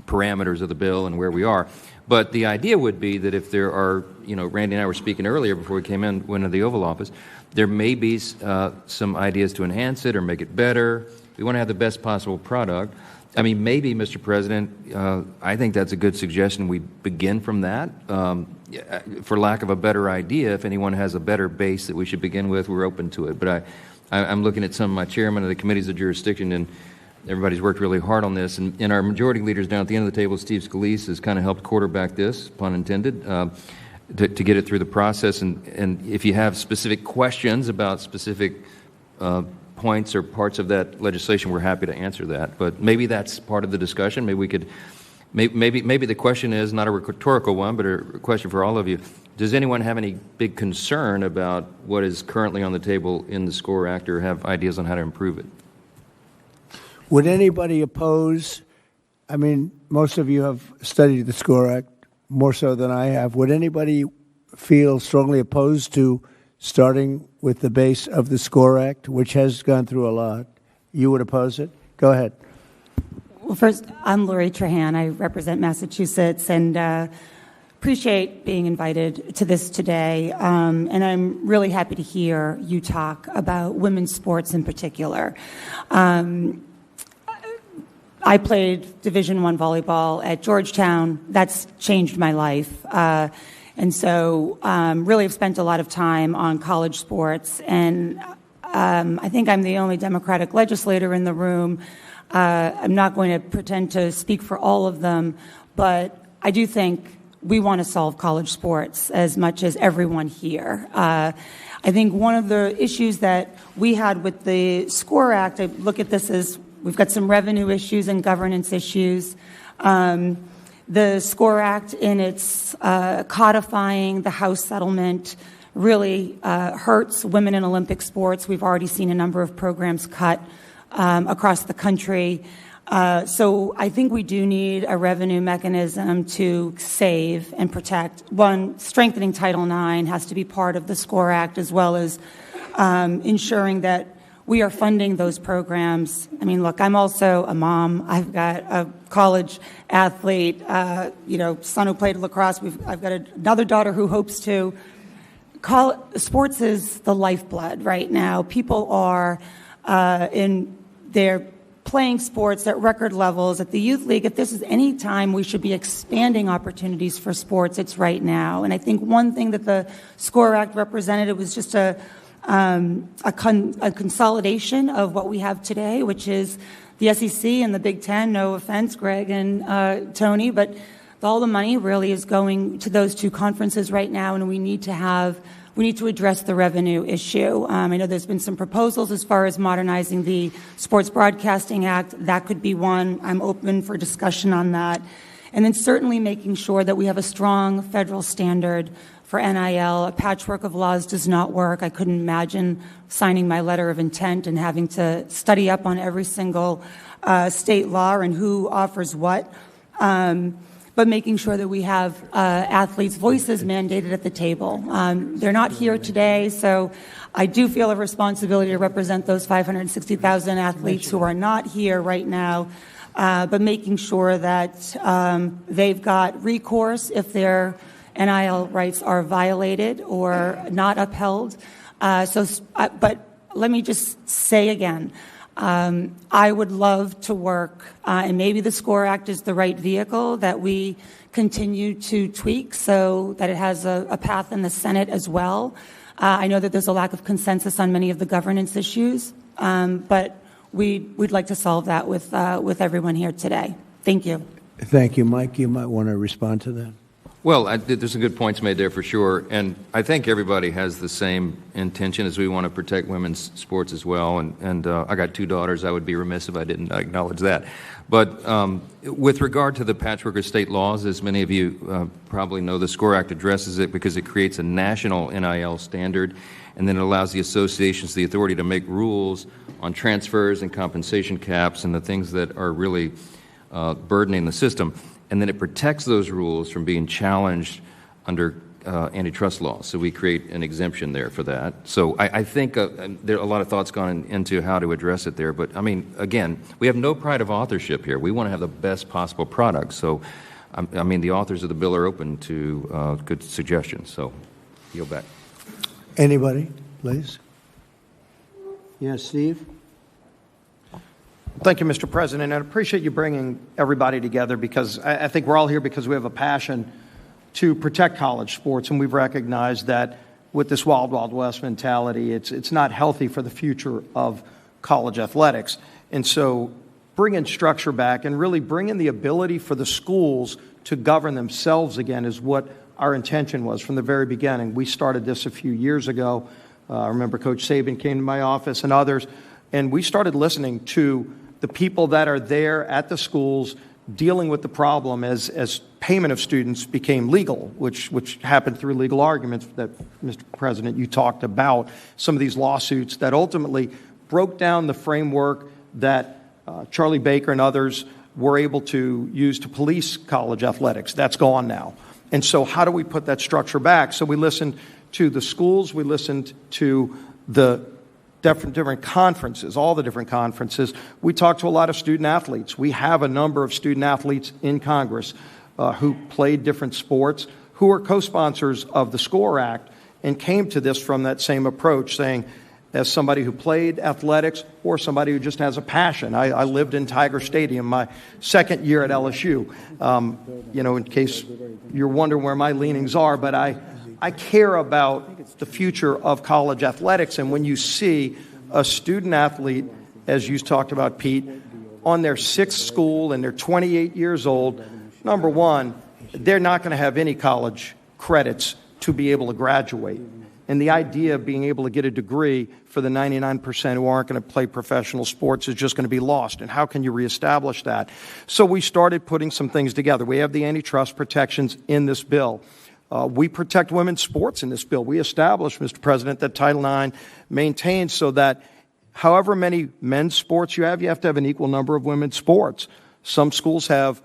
parameters of the bill and where we are. But the idea would be that if there are, Randy and I were speaking earlier before we went into the Oval Office, there may be some ideas to enhance it or make it better. We want to have the best possible product. I mean, maybe, Mr. President, I think that's a good suggestion. We begin from that. For lack of a better idea, if anyone has a better base that we should begin with, we're open to it. But I'm looking at some of my chairmen of the committees of jurisdiction, and everybody's worked really hard on this. And our majority leaders down at the end of the table, Steve Scalise, has kind of helped quarterback this, pun intended, to get it through the process. And if you have specific questions about specific points or parts of that legislation, we're happy to answer that. But maybe that's part of the discussion. Maybe we could, maybe the question is not a rhetorical one, but a question for all of you. Does anyone have any big concern about what is currently on the table in the SCORE Act, or have ideas on how to improve it? Would anybody oppose? I mean, most of you have studied the SCORE Act more so than I have. Would anybody feel strongly opposed to starting with the base of the SCORE Act, which has gone through a lot? You would oppose it? Go ahead. Well, first, I'm Lori Trahan. I represent Massachusetts and appreciate being invited to this today. And I'm really happy to hear you talk about women's sports in particular. I played Division I volleyball at Georgetown. That's changed my life. And so really have spent a lot of time on college sports. And I think I'm the only Democratic legislator in the room. I'm not going to pretend to speak for all of them, but I do think we want to solve college sports as much as everyone here. I think one of the issues that we had with the SCORE Act, I look at this as we've got some revenue issues and governance issues. The SCORE Act, in its codifying the House settlement, really hurts women in Olympic sports. We've already seen a number of programs cut across the country. So I think we do need a revenue mechanism to save and protect. One, strengthening Title IX has to be part of the SCORE Act, as well as ensuring that we are funding those programs. I mean, look, I'm also a mom. I've got a college athlete, son who played lacrosse. I've got another daughter who hopes to. Sports is the lifeblood right now. People are they're playing sports at record levels at the youth league. If this is any time we should be expanding opportunities for sports, it's right now. And I think one thing that the SCORE Act represented was just a consolidation of what we have today, which is the SEC and the Big Ten. No offense, Greg and Tony, but all the money really is going to those two conferences right now, and we need to address the revenue issue. I know there's been some proposals as far as modernizing the Sports Broadcasting Act. That could be one. I'm open for discussion on that. And then certainly making sure that we have a strong federal standard for NIL. A patchwork of laws does not work. I couldn't imagine signing my letter of intent and having to study up on every single state law and who offers what. But making sure that we have athletes' voices mandated at the table. They're not here today, so I do feel a responsibility to represent those 560,000 athletes who are not here right now, but making sure that they've got recourse if their NIL rights are violated or not upheld. But let me just say again, I would love to work, and maybe the SCORE Act is the right vehicle that we continue to tweak so that it has a path in the Senate as well. I know that there's a lack of consensus on many of the governance issues, but we'd like to solve that with everyone here today. Thank you. Thank you, Mike. You might want to respond to that. Well, there's some good points made there for sure, and I think everybody has the same intention as we want to protect women's sports as well, and I got 2 daughters. I would be remiss if I didn't acknowledge that. But with regard to the patchwork of state laws, as many of you probably know, the SCORE Act addresses it because it creates a national NIL standard, and then it allows the associations the authority to make rules on transfers and compensation caps and the things that are really burdening the system. And then it protects those rules from being challenged under antitrust laws. So we create an exemption there for that. So I think there are a lot of thoughts gone into how to address it there. But, I mean, again, we have no pride of authorship here. We want to have the best possible product. So, I mean, the authors of the bill are open to good suggestions. So, yield back. Anybody, please? Yes, Steve? Thank you, Mr. President. I appreciate you bringing everybody together because I think we're all here because we have a passion to protect college sports, and we've recognized that with this wild, wild west mentality, it's not healthy for the future of college athletics. And so bringing structure back and really bringing the ability for the schools to govern themselves again is what our intention was from the very beginning. We started this a few years ago. I remember Coach Saban came to my office and others, and we started listening to the people that are there at the schools dealing with the problem as payment of students became legal, which happened through legal arguments that, Mr. President, you talked about, some of these lawsuits that ultimately broke down the framework that Charlie Baker and others were able to use to police college athletics. That's gone now. And so how do we put that structure back? So we listened to the schools, we listened to the different conferences, all the different conferences. We talked to a lot of student athletes. We have a number of student athletes in Congress who played different sports, who are co-sponsors of the SCORE Act, and came to this from that same approach, saying, as somebody who played athletics or somebody who just has a passion. I lived in Tiger Stadium my second year at LSU. In case you're wondering where my leanings are, but I care about the future of college athletics, and when you see a student athlete, as you talked about, Pete, on their 6th school and they're 28 years old, number one, they're not going to have any college credits to be able to graduate. And the idea of being able to get a degree for the 99% who aren't going to play professional sports is just going to be lost. And how can you reestablish that? So we started putting some things together. We have the antitrust protections in this bill. We protect women's sports in this bill. We established, Mr. President, that Title IX maintains so that however many men's sports you have to have an equal number of women's sports. Some schools have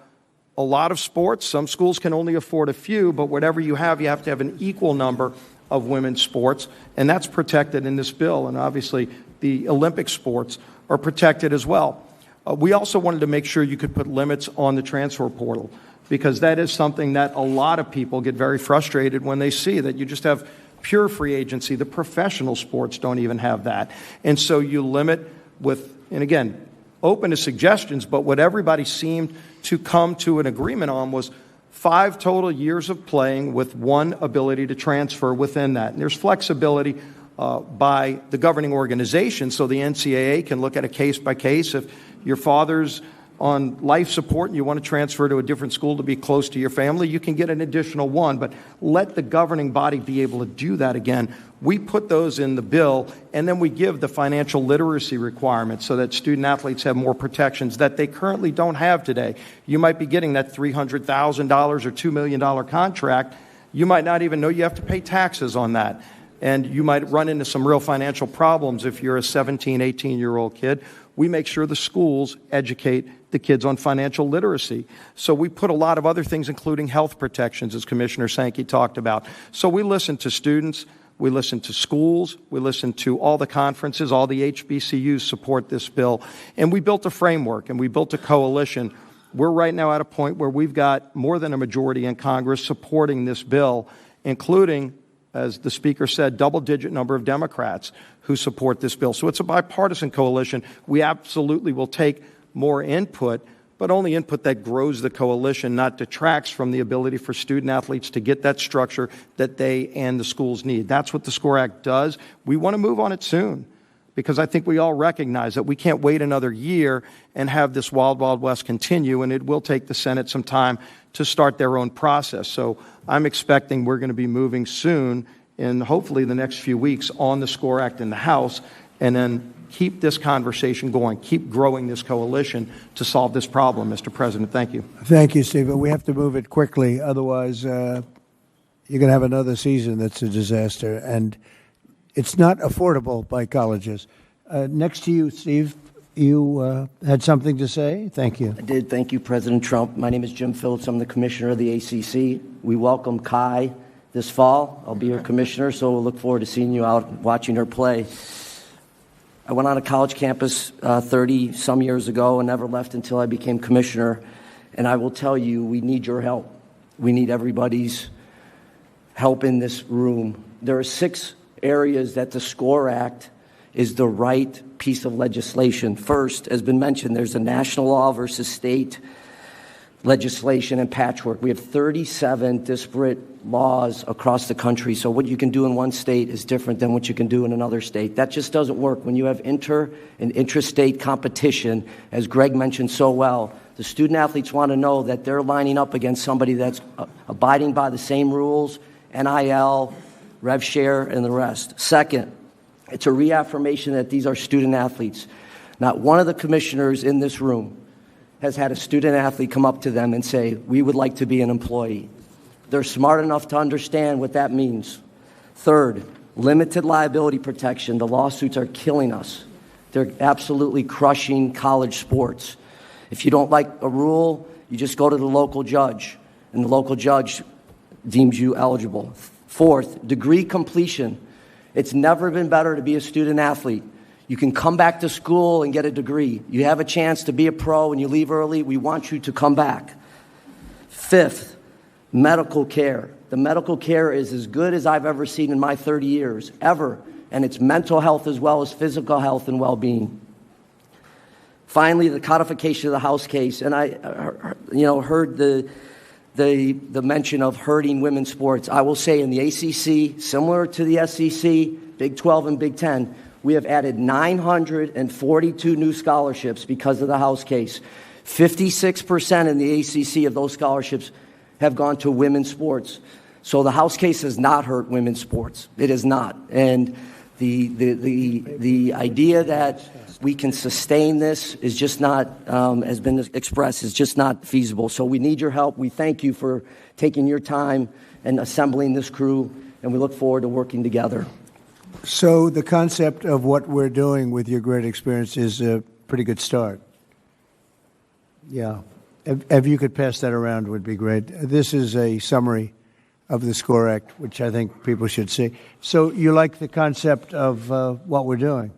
a lot of sports. Some schools can only afford a few, but whatever you have to have an equal number of women's sports, and that's protected in this bill. And obviously, the Olympic sports are protected as well. We also wanted to make sure you could put limits on the transfer portal, because that is something that a lot of people get very frustrated when they see that you just have pure free agency. The professional sports don't even have that. And so you limit with, and again, open to suggestions, but what everybody seemed to come to an agreement on was 5 total years of playing with 1 ability to transfer within that. And there's flexibility by the governing organization, so the NCAA can look at a case by case. If your father's on life support and you want to transfer to a different school to be close to your family, you can get an additional 1, but let the governing body be able to do that again. We put those in the bill, and then we give the financial literacy requirements so that student athletes have more protections that they currently don't have today. You might be getting that $300,000 or $2 million contract. You might not even know you have to pay taxes on that. And you might run into some real financial problems if you're a 17, 18-year-old kid. We make sure the schools educate the kids on financial literacy. So we put a lot of other things, including health protections, as Commissioner Sankey talked about. So we listen to students, we listen to schools, we listen to all the conferences, all the HBCUs support this bill. And we built a framework, and we built a coalition. We're right now at a point where we've got more than a majority in Congress supporting this bill, including, as the Speaker said, double-digit number of Democrats who support this bill. So it's a bipartisan coalition. We absolutely will take more input, but only input that grows the coalition, not detracts from the ability for student athletes to get that structure that they and the schools need. That's what the SCORE Act does. We want to move on it soon, because I think we all recognize that we can't wait another year and have this wild, wild west continue, and it will take the Senate some time to start their own process. So I'm expecting we're going to be moving soon, in hopefully the next few weeks, on the SCORE Act in the House, and then keep this conversation going, keep growing this coalition to solve this problem. Mr. President, thank you. Thank you, Steve. But we have to move it quickly. Otherwise, you're going to have another season that's a disaster. And it's not affordable by colleges. Next to you, Steve, you had something to say? Thank you. I did. Thank you, President Trump. My name is Jim Phillips. I'm the commissioner of the ACC. We welcome Kai this fall. I'll be your commissioner, so we'll look forward to seeing you out watching her play. I went on a college campus 30-some years ago and never left until I became commissioner. And I will tell you, we need your help. We need everybody's help in this room. There are 6 areas that the SCORE Act is the right piece of legislation. First, as been mentioned, there's a national law versus state legislation and patchwork. We have 37 disparate laws across the country. So what you can do in one state is different than what you can do in another state. That just doesn't work. When you have inter and intrastate competition, as Greg mentioned so well, the student athletes want to know that they're lining up against somebody that's abiding by the same rules, NIL, rev share, and the rest. Second, it's a reaffirmation that these are student athletes. Not one of the commissioners in this room has had a student athlete come up to them and say, we would like to be an employee. They're smart enough to understand what that means. Third, limited liability protection. The lawsuits are killing us. They're absolutely crushing college sports. If you don't like a rule, you just go to the local judge, and the local judge deems you eligible. Fourth, degree completion. It's never been better to be a student athlete. You can come back to school and get a degree. You have a chance to be a pro and you leave early. We want you to come back. Fifth, medical care. The medical care is as good as I've ever seen in my 30 years, ever. And it's mental health as well as physical health and well-being. Finally, the codification of the House case. And I heard the mention of hurting women's sports. I will say in the ACC, similar to the SEC, Big 12 and Big 10, we have added 942 new scholarships because of the House case. 56% in the ACC of those scholarships have gone to women's sports. So the House case has not hurt women's sports. It has not. And the idea that we can sustain this is just not, has been expressed, is just not feasible. So we need your help. We thank you for taking your time and assembling this crew, and we look forward to working together. So the concept of what we're doing with your great experience is a pretty good start. Yeah. If you could pass that around, would be great. This is a summary of the SCORE Act, which I think people should see. So you like the concept of what we're doing?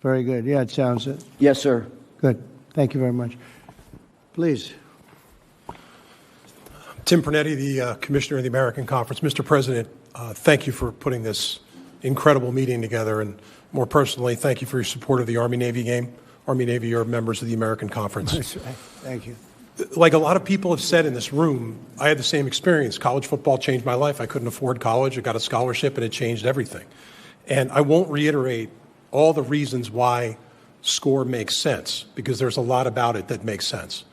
Very good. Yeah, it sounds it. Yes, sir. Good. Thank you very much. Please. Tim Pernetti, the Commissioner of the American Conference. Mr. President, thank you for putting this incredible meeting together, and more personally, thank you for your support of the Army-Navy game. Army-Navy are members of the American Conference. That's right. Thank you. Like a lot of people have said in this room, I had the same experience. College football changed my life. I couldn't afford college. I got a scholarship, and it changed everything. And I won't reiterate all the reasons why SCORE makes sense, because there's a lot about it that makes sense.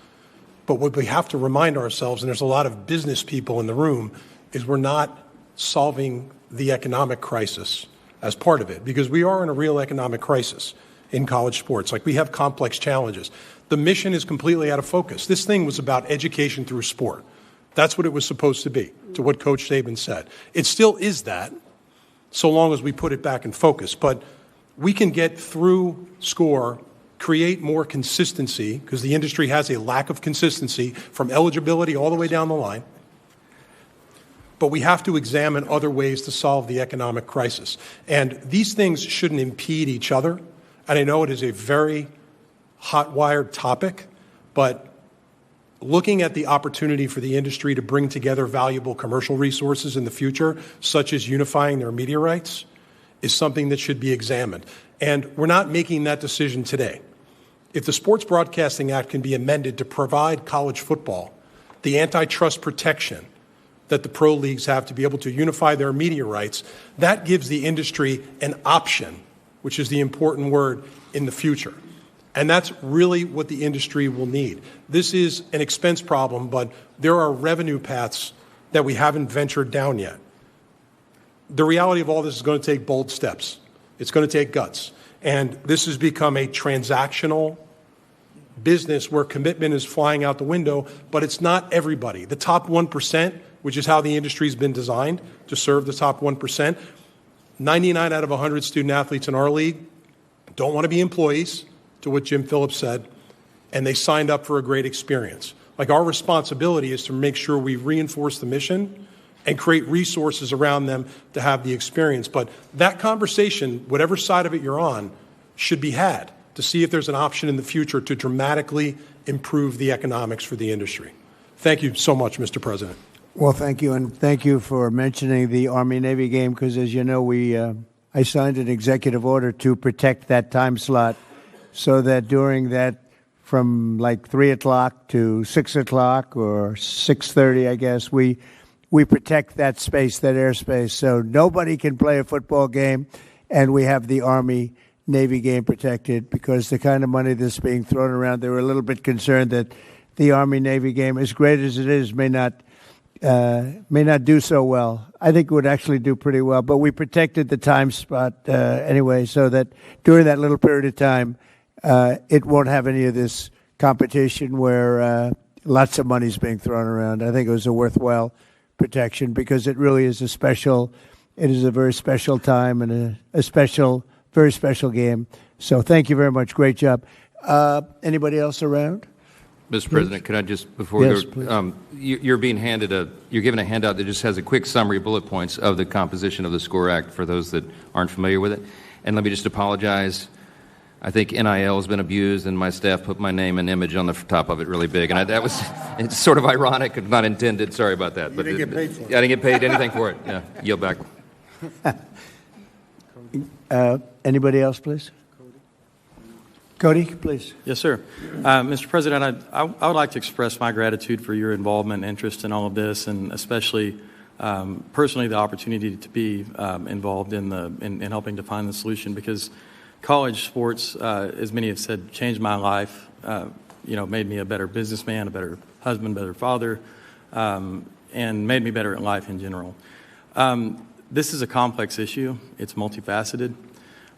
But what we have to remind ourselves, and there's a lot of business people in the room, is we're not solving the economic crisis as part of it, because we are in a real economic crisis in college sports. Like, we have complex challenges. The mission is completely out of focus. This thing was about education through sport. That's what it was supposed to be, to what Coach Saban said. It still is that, so long as we put it back in focus. But we can get through SCORE, create more consistency, because the industry has a lack of consistency from eligibility all the way down the line. But we have to examine other ways to solve the economic crisis. And these things shouldn't impede each other. And I know it is a very hot-wired topic, but looking at the opportunity for the industry to bring together valuable commercial resources in the future, such as unifying their media rights, is something that should be examined. And we're not making that decision today. If the Sports Broadcasting Act can be amended to provide college football the antitrust protection that the pro leagues have to be able to unify their media rights, that gives the industry an option, which is the important word, in the future. And that's really what the industry will need. This is an expense problem, but there are revenue paths that we haven't ventured down yet. The reality of all this is going to take bold steps. It's going to take guts. And this has become a transactional business where commitment is flying out the window, but it's not everybody. The top 1%, which is how the industry's been designed to serve the top 1%, 99 out of 100 student athletes in our league don't want to be employees, to what Jim Phillips said, and they signed up for a great experience. Like, our responsibility is to make sure we reinforce the mission and create resources around them to have the experience. But that conversation, whatever side of it you're on, should be had to see if there's an option in the future to dramatically improve the economics for the industry. Thank you so much, Mr. President. Well, thank you, and thank you for mentioning the Army-Navy game, because as you know, I signed an executive order to protect that time slot so that during that, from like 3 o'clock to 6 o'clock or 6:30, I guess, we protect that space, that airspace, so nobody can play a football game, and we have the Army-Navy game protected, because the kind of money that's being thrown around, they were a little bit concerned that the Army-Navy game, as great as it is, may not do so well. I think it would actually do pretty well, but we protected the time spot anyway, so that during that little period of time, it won't have any of this competition where lots of money's being thrown around. I think it was a worthwhile protection, because it really is it is a very special time and a very special game. So thank you very much. Great job. Anybody else around? Mr. President, could I just, before yes, we go, you're given a handout that just has a quick summary, bullet points of the composition of the SCORE Act for those that aren't familiar with it. And let me just apologize. I think NIL has been abused, and my staff put my name and image on the top of it really big. And it's sort of ironic and not intended. Sorry about that. You didn't get paid for it. I didn't get paid anything for it. Yeah, yield back. Anybody else, please? Cody, please. Yes, sir. Mr. President, I would like to express my gratitude for your involvement and interest in all of this, and especially personally the opportunity to be involved in helping to find the solution, because college sports, as many have said, changed my life, made me a better businessman, a better husband, better father, and made me better at life in general. This is a complex issue. It's multifaceted.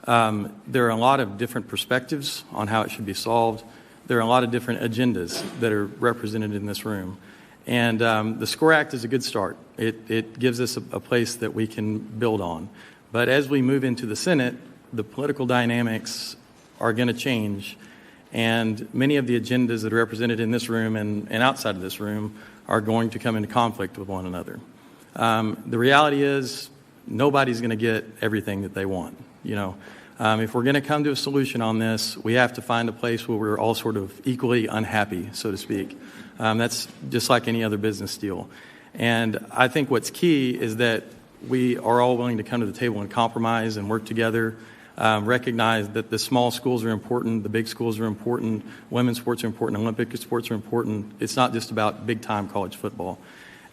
There are a lot of different perspectives on how it should be solved. There are a lot of different agendas that are represented in this room. And the SCORE Act is a good start. It gives us a place that we can build on. But as we move into the Senate, the political dynamics are going to change. And many of the agendas that are represented in this room and outside of this room are going to come into conflict with one another. The reality is nobody's going to get everything that they want. If we're going to come to a solution on this, we have to find a place where we're all sort of equally unhappy, so to speak. That's just like any other business deal. And I think what's key is that we are all willing to come to the table and compromise and work together, recognize that the small schools are important, the big schools are important, women's sports are important, Olympic sports are important. It's not just about big-time college football.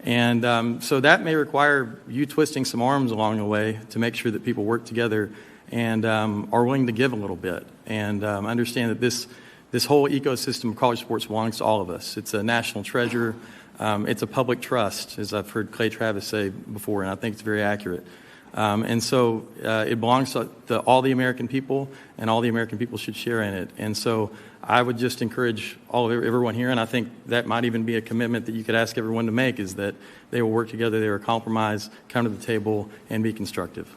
And so that may require you twisting some arms along the way to make sure that people work together and are willing to give a little bit, and understand that this whole ecosystem of college sports belongs to all of us. It's a national treasure. It's a public trust, as I've heard Clay Travis say before, and I think it's very accurate. And so it belongs to all the American people, and all the American people should share in it. And so I would just encourage everyone here, and I think that might even be a commitment that you could ask everyone to make, is that they will work together, they will compromise, come to the table, and be constructive.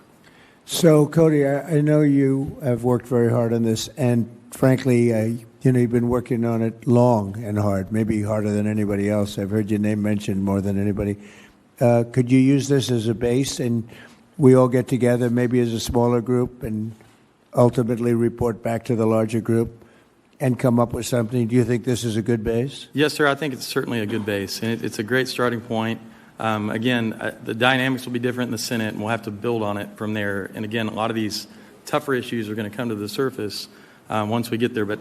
So, Cody, I know you have worked very hard on this, and frankly, you've been working on it long and hard, maybe harder than anybody else. I've heard your name mentioned more than anybody. Could you use this as a base, and we all get together, maybe as a smaller group, and ultimately report back to the larger group and come up with something? Do you think this is a good base? Yes, sir. I think it's certainly a good base, and it's a great starting point. Again, the dynamics will be different in the Senate, and we'll have to build on it from there. And again, a lot of these tougher issues are going to come to the surface once we get there. But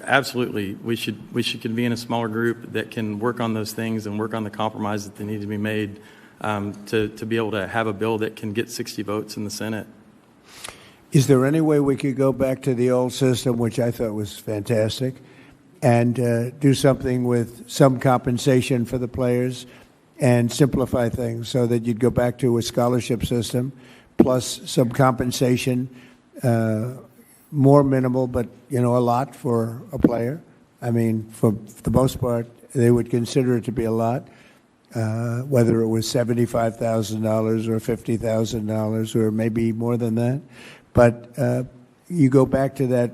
absolutely, we should convene a smaller group that can work on those things and work on the compromises that need to be made to be able to have a bill that can get 60 votes in the Senate. Is there any way we could go back to the old system, which I thought was fantastic, and do something with some compensation for the players and simplify things so that you'd go back to a scholarship system plus some compensation, more minimal, but, a lot for a player? I mean, for the most part, they would consider it to be a lot, whether it was $75,000 or $50,000 or maybe more than that. But you go back to that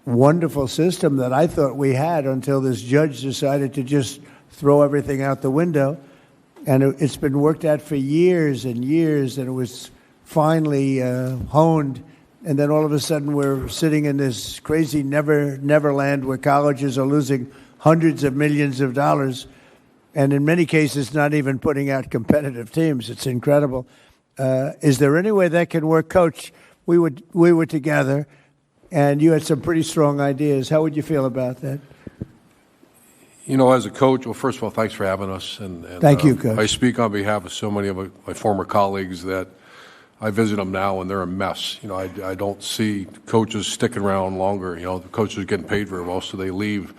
wonderful system that I thought we had until this judge decided to just throw everything out the window. And it's been worked out for years and years, and it was finally honed. And then all of a sudden we're sitting in this crazy neverland where colleges are losing hundreds of millions of dollars, and in many cases not even putting out competitive teams. It's incredible. Is there any way that can work? Coach, we were together, and you had some pretty strong ideas. How would you feel about that? As a coach, well, first of all, thanks for having us. And Thank you, Coach. I speak on behalf of so many of my former colleagues that I visit them now, and they're a mess. I don't see coaches sticking around longer. The coaches are getting paid very well, so they leave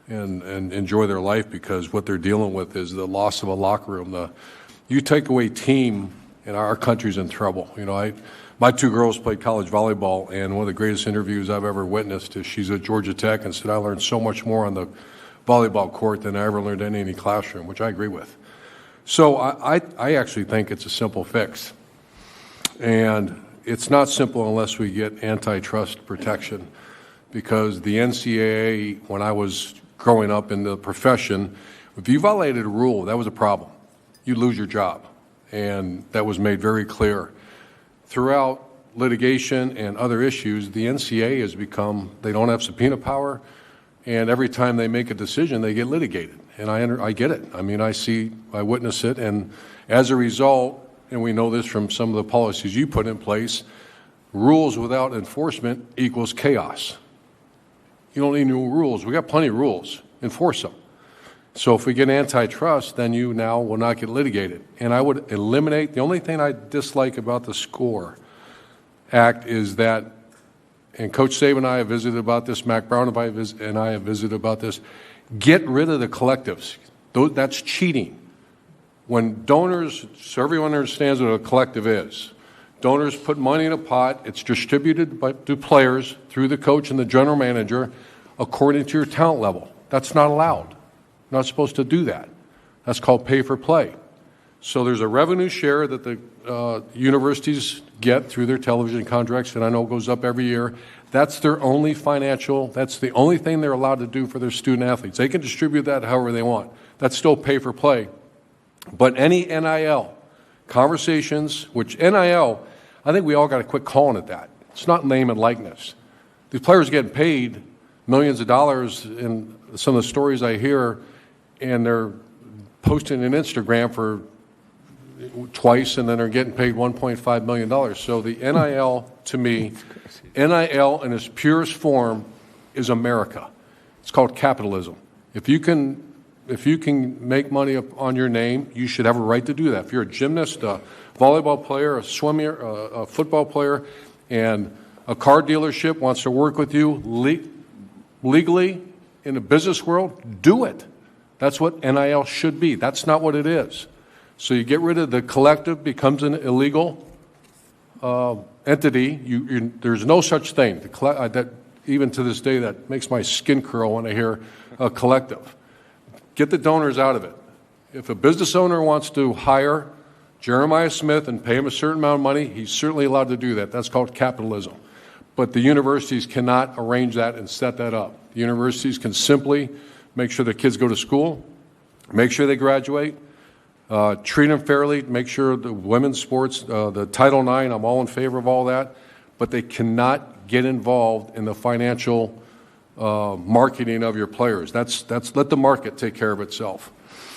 and enjoy their life, because what they're dealing with is the loss of a locker room. You take away team, and our country's in trouble. My two girls played college volleyball, and one of the greatest interviews I've ever witnessed is she's at Georgia Tech and said, I learned so much more on the volleyball court than I ever learned in any classroom, which I agree with. So I actually think it's a simple fix. And it's not simple unless we get antitrust protection, because the NCAA, when I was growing up in the profession, if you violated a rule, that was a problem. You'd lose your job. And that was made very clear. Throughout litigation and other issues, the NCAA has become, they don't have subpoena power, and every time they make a decision, they get litigated. And I get it. I mean, I witness it, and as a result, and we know this from some of the policies you put in place, rules without enforcement equals chaos. You don't need new rules. We got plenty of rules. Enforce them. So if we get antitrust, then you now will not get litigated. And I would eliminate, the only thing I dislike about the SCORE Act is that, and Coach Saban and I have visited about this, Mac Brown and I have visited about this, get rid of the collectives. That's cheating. When donors, so everyone understands what a collective is, donors put money in a pot, it's distributed to players through the coach and the general manager according to your talent level. That's not allowed. You're not supposed to do that. That's called pay for play. So there's a revenue share that the universities get through their television contracts, and I know it goes up every year. That's their only financial, that's the only thing they're allowed to do for their student athletes. They can distribute that however they want. That's still pay for play. But any NIL conversations, which NIL, I think we all got to quit calling it that. It's not name and likeness. These players getting paid millions of dollars in some of the stories I hear, and they're posting an Instagram for twice, and then they're getting paid $1.5 million. So the NIL, to me, NIL in its purest form is America. It's called capitalism. If you can make money on your name, you should have a right to do that. If you're a gymnast, a volleyball player, a swimmer, a football player, and a car dealership wants to work with you legally in the business world, do it. That's what NIL should be. That's not what it is. So you get rid of the collective, becomes an illegal entity. There's no such thing. That even to this day, that makes my skin curl when I hear a collective. Get the donors out of it. If a business owner wants to hire Jeremiah Smith and pay him a certain amount of money, he's certainly allowed to do that. That's called capitalism. But the universities cannot arrange that and set that up. The universities can simply make sure the kids go to school, make sure they graduate, treat them fairly, make sure the women's sports, the Title IX, I'm all in favor of all that, but they cannot get involved in the financial marketing of your players. That's let the market take care of itself.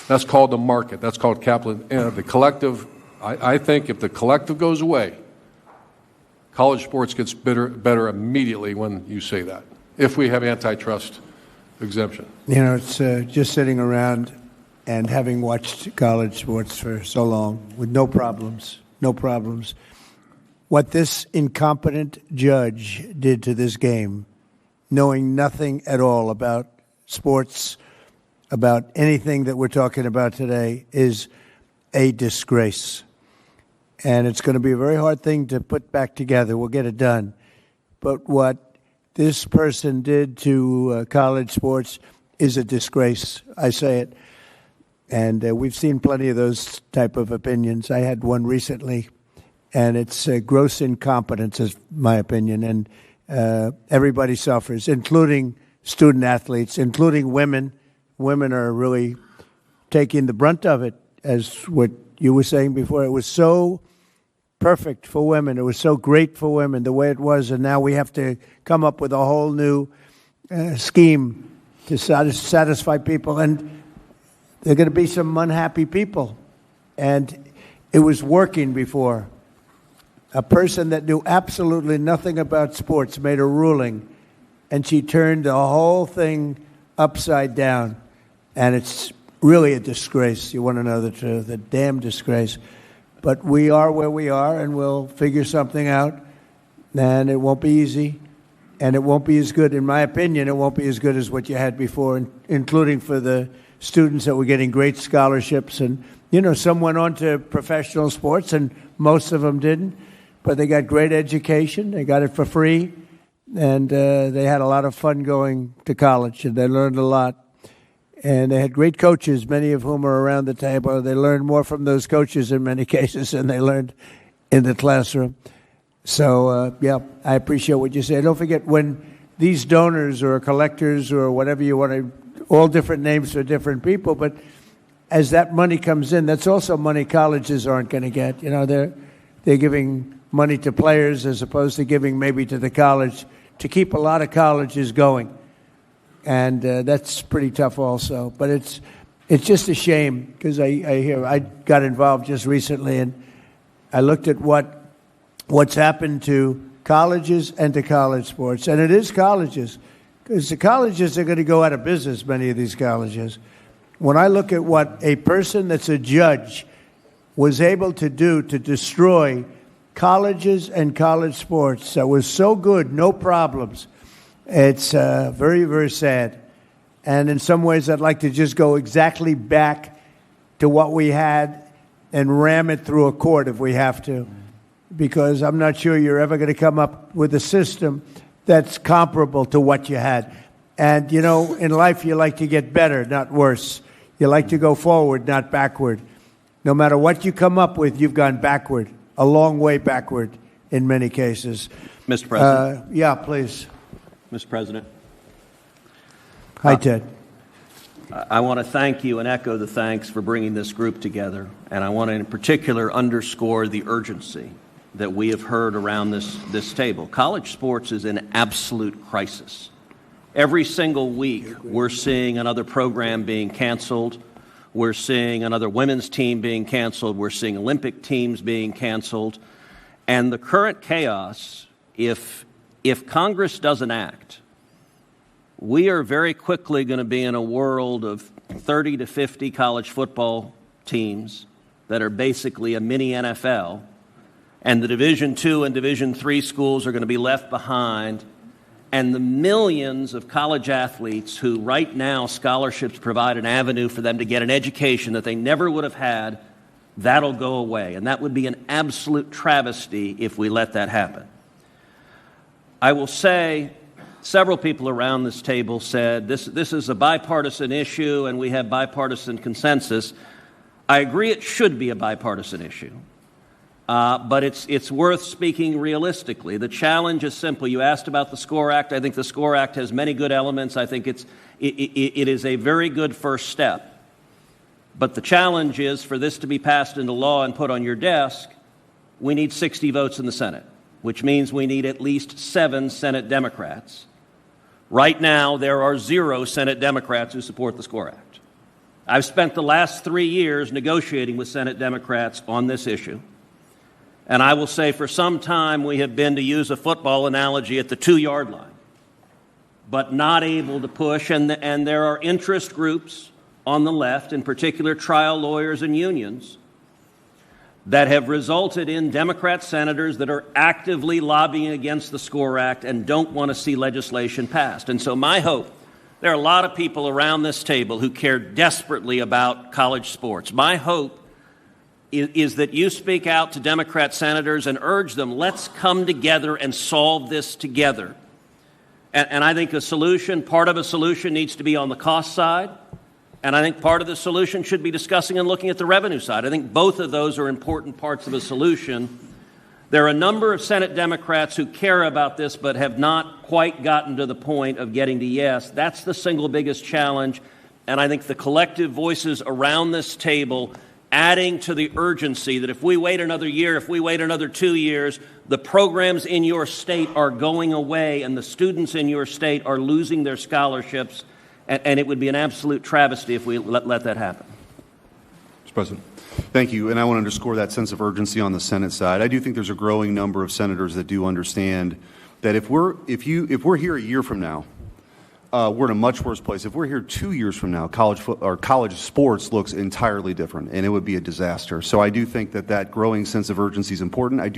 That's called the market. That's called capital. The collective, I think if the collective goes away, college sports gets better immediately when you say that, if we have antitrust exemption. It's just sitting around and having watched college sports for so long with no problems. what this incompetent judge did to this game, knowing nothing at all about sports, about anything that we're talking about today, is a disgrace. And it's going to be a very hard thing to put back together. We'll get it done. But what this person did to college sports is a disgrace. I say it. And we've seen plenty of those type of opinions. I had one recently, and it's gross incompetence, is my opinion. And everybody suffers, including student athletes, including women. Women are really taking the brunt of it, as what you were saying before. It was so perfect for women. It was so great for women, the way it was. And now we have to come up with a whole new scheme to satisfy people. And there are going to be some unhappy people. And it was working before. A person that knew absolutely nothing about sports made a ruling, and she turned the whole thing upside down. And it's really a disgrace. You want to know the truth, a damn disgrace. But we are where we are, and we'll figure something out. And it won't be easy, and it won't be as good, in my opinion, it won't be as good as what you had before, including for the students that were getting great scholarships. And, you know, some went on to professional sports, and most of them didn't. But they got great education. They got it for free. And they had a lot of fun going to college, and they learned a lot. And they had great coaches, many of whom are around the table. They learned more from those coaches in many cases than they learned in the classroom. So, yeah, I appreciate what you say. Don't forget, when these donors or collectors or whatever you want to, all different names for different people, but as that money comes in, that's also money colleges aren't going to get. You know, they're giving money to players as opposed to giving maybe to the college to keep a lot of colleges going. And that's pretty tough also. But it's just a shame, because I got involved just recently, and I looked at what's happened to colleges and to college sports. And it is colleges, because the colleges are going to go out of business, many of these colleges. When I look at what a person that's a judge was able to do to destroy colleges and college sports that was so good, no problems, it's very, very sad. And in some ways, I'd like to just go exactly back to what we had and ram it through a court if we have to, because I'm not sure you're ever going to come up with a system that's comparable to what you had. And, you know, in life, you like to get better, not worse. You like to go forward, not backward. No matter what you come up with, you've gone backward, a long way backward in many cases. Mr. President? Yeah, please. Mr. President? Hi, Ted. I want to thank you and echo the thanks for bringing this group together. And I want to in particular underscore the urgency that we have heard around this table. College sports is in absolute crisis. Every single week, we're seeing another program being canceled. We're seeing another women's team being canceled. We're seeing Olympic teams being canceled. And the current chaos, if Congress doesn't act, we are very quickly going to be in a world of 30 to 50 college football teams that are basically a mini NFL, and the Division II and Division III schools are going to be left behind, and the millions of college athletes who right now scholarships provide an avenue for them to get an education that they never would have had, that'll go away. And that would be an absolute travesty if we let that happen. I will say, several people around this table said this is a bipartisan issue and we have bipartisan consensus. I agree it should be a bipartisan issue, but it's worth speaking realistically. The challenge is simple. You asked about the SCORE Act. I think the SCORE Act has many good elements. I think it is a very good first step. But the challenge is, for this to be passed into law and put on your desk, we need 60 votes in the Senate, which means we need at least 7 Senate Democrats. Right now, there are 0 Senate Democrats who support the SCORE Act. I've spent the last 3 years negotiating with Senate Democrats on this issue. And I will say for some time we have been, to use a football analogy, at the 2-yard line, but not able to push. And there are interest groups on the left, in particular trial lawyers and unions, that have resulted in Democrat senators that are actively lobbying against the SCORE Act and don't want to see legislation passed. And so my hope, there are a lot of people around this table who care desperately about college sports. My hope is that you speak out to Democrat senators and urge them, let's come together and solve this together. And I think part of a solution needs to be on the cost side, and I think part of the solution should be discussing and looking at the revenue side. I think both of those are important parts of a solution. There are a number of Senate Democrats who care about this but have not quite gotten to the point of getting to yes. That's the single biggest challenge, and I think the collective voices around this table adding to the urgency that if we wait another year, if we wait another 2 years, the programs in your state are going away and the students in your state are losing their scholarships, and it would be an absolute travesty if we let that happen. Mr. President. Thank you, and I want to underscore that sense of urgency on the Senate side. I do think there's a growing number of senators that do understand that if we're here a year from now, we're in a much worse place. If we're here 2 years from now, college sports looks entirely different, and it would be a disaster. So I do think that growing sense of urgency is important. I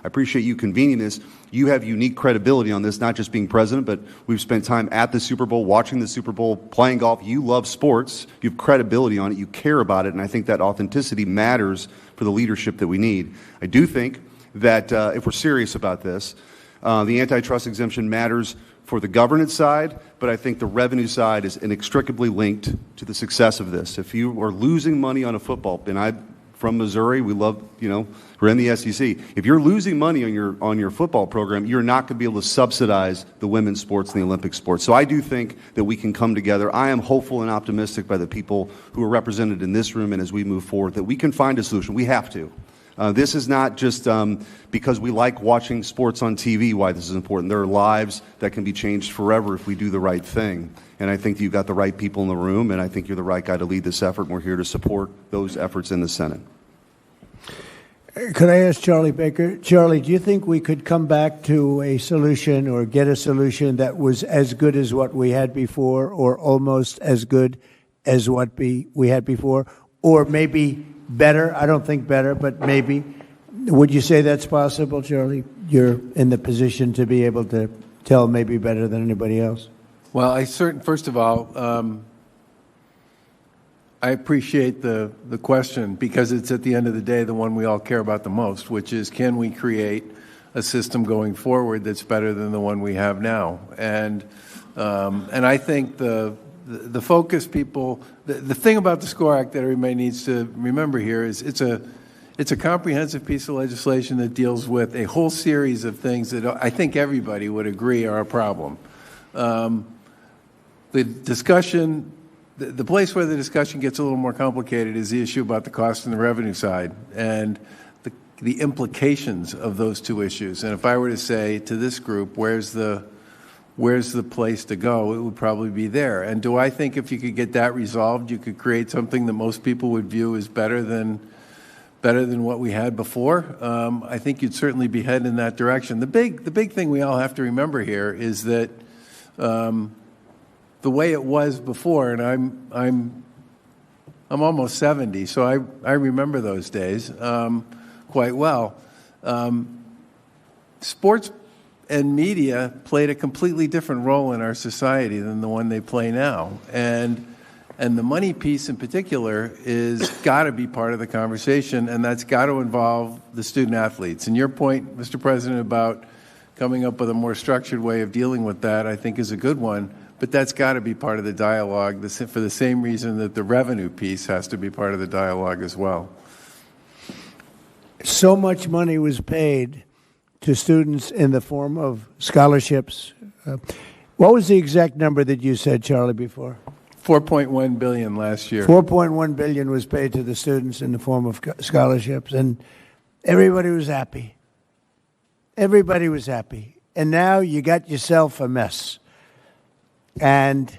appreciate you convening this. You have unique credibility on this, not just being president, but we've spent time at the Super Bowl, watching the Super Bowl, playing golf. You love sports. You have credibility on it. You care about it, and I think that authenticity matters for the leadership that we need. I do think that if we're serious about this, the antitrust exemption matters for the governance side, but I think the revenue side is inextricably linked to the success of this. If you are losing money on a football, and I'm from Missouri, we love, we're in the SEC. If you're losing money on your football program, you're not going to be able to subsidize the women's sports and the Olympic sports. So I do think that we can come together. I am hopeful and optimistic by the people who are represented in this room and as we move forward that we can find a solution. We have to. This is not just because we like watching sports on TV why this is important. There are lives that can be changed forever if we do the right thing. And I think you've got the right people in the room, and I think you're the right guy to lead this effort, and we're here to support those efforts in the Senate. Could I ask Charlie Baker? Charlie, do you think we could come back to a solution or get a solution that was as good as what we had before or almost as good as what we had before? Or maybe better? I don't think better, but maybe. Would you say that's possible, Charlie? You're in the position to be able to tell maybe better than anybody else. Well, first of all, I appreciate the question because it's at the end of the day the one we all care about the most, which is can we create a system going forward that's better than the one we have now? And I think the focus people, the thing about the SCORE Act that everybody needs to remember here is it's a comprehensive piece of legislation that deals with a whole series of things that I think everybody would agree are a problem. The discussion, the place where the discussion gets a little more complicated is the issue about the cost and the revenue side and the implications of those two issues. And if I were to say to this group, where's the place to go, it would probably be there. And do I think if you could get that resolved, you could create something that most people would view as better than what we had before? I think you'd certainly be heading in that direction. The big thing we all have to remember here is that the way it was before, and I'm almost 70, so I remember those days quite well. Sports and media played a completely different role in our society than the one they play now. And the money piece in particular is got to be part of the conversation, and that's got to involve the student athletes. And your point, Mr. President, about coming up with a more structured way of dealing with that, I think is a good one, but that's got to be part of the dialogue for the same reason that the revenue piece has to be part of the dialogue as well. So much money was paid to students in the form of scholarships. What was the exact number that you said, Charlie, before? $4.1 billion last year. $4.1 billion was paid to the students in the form of scholarships, and everybody was happy. Everybody was happy. And now you got yourself a mess. And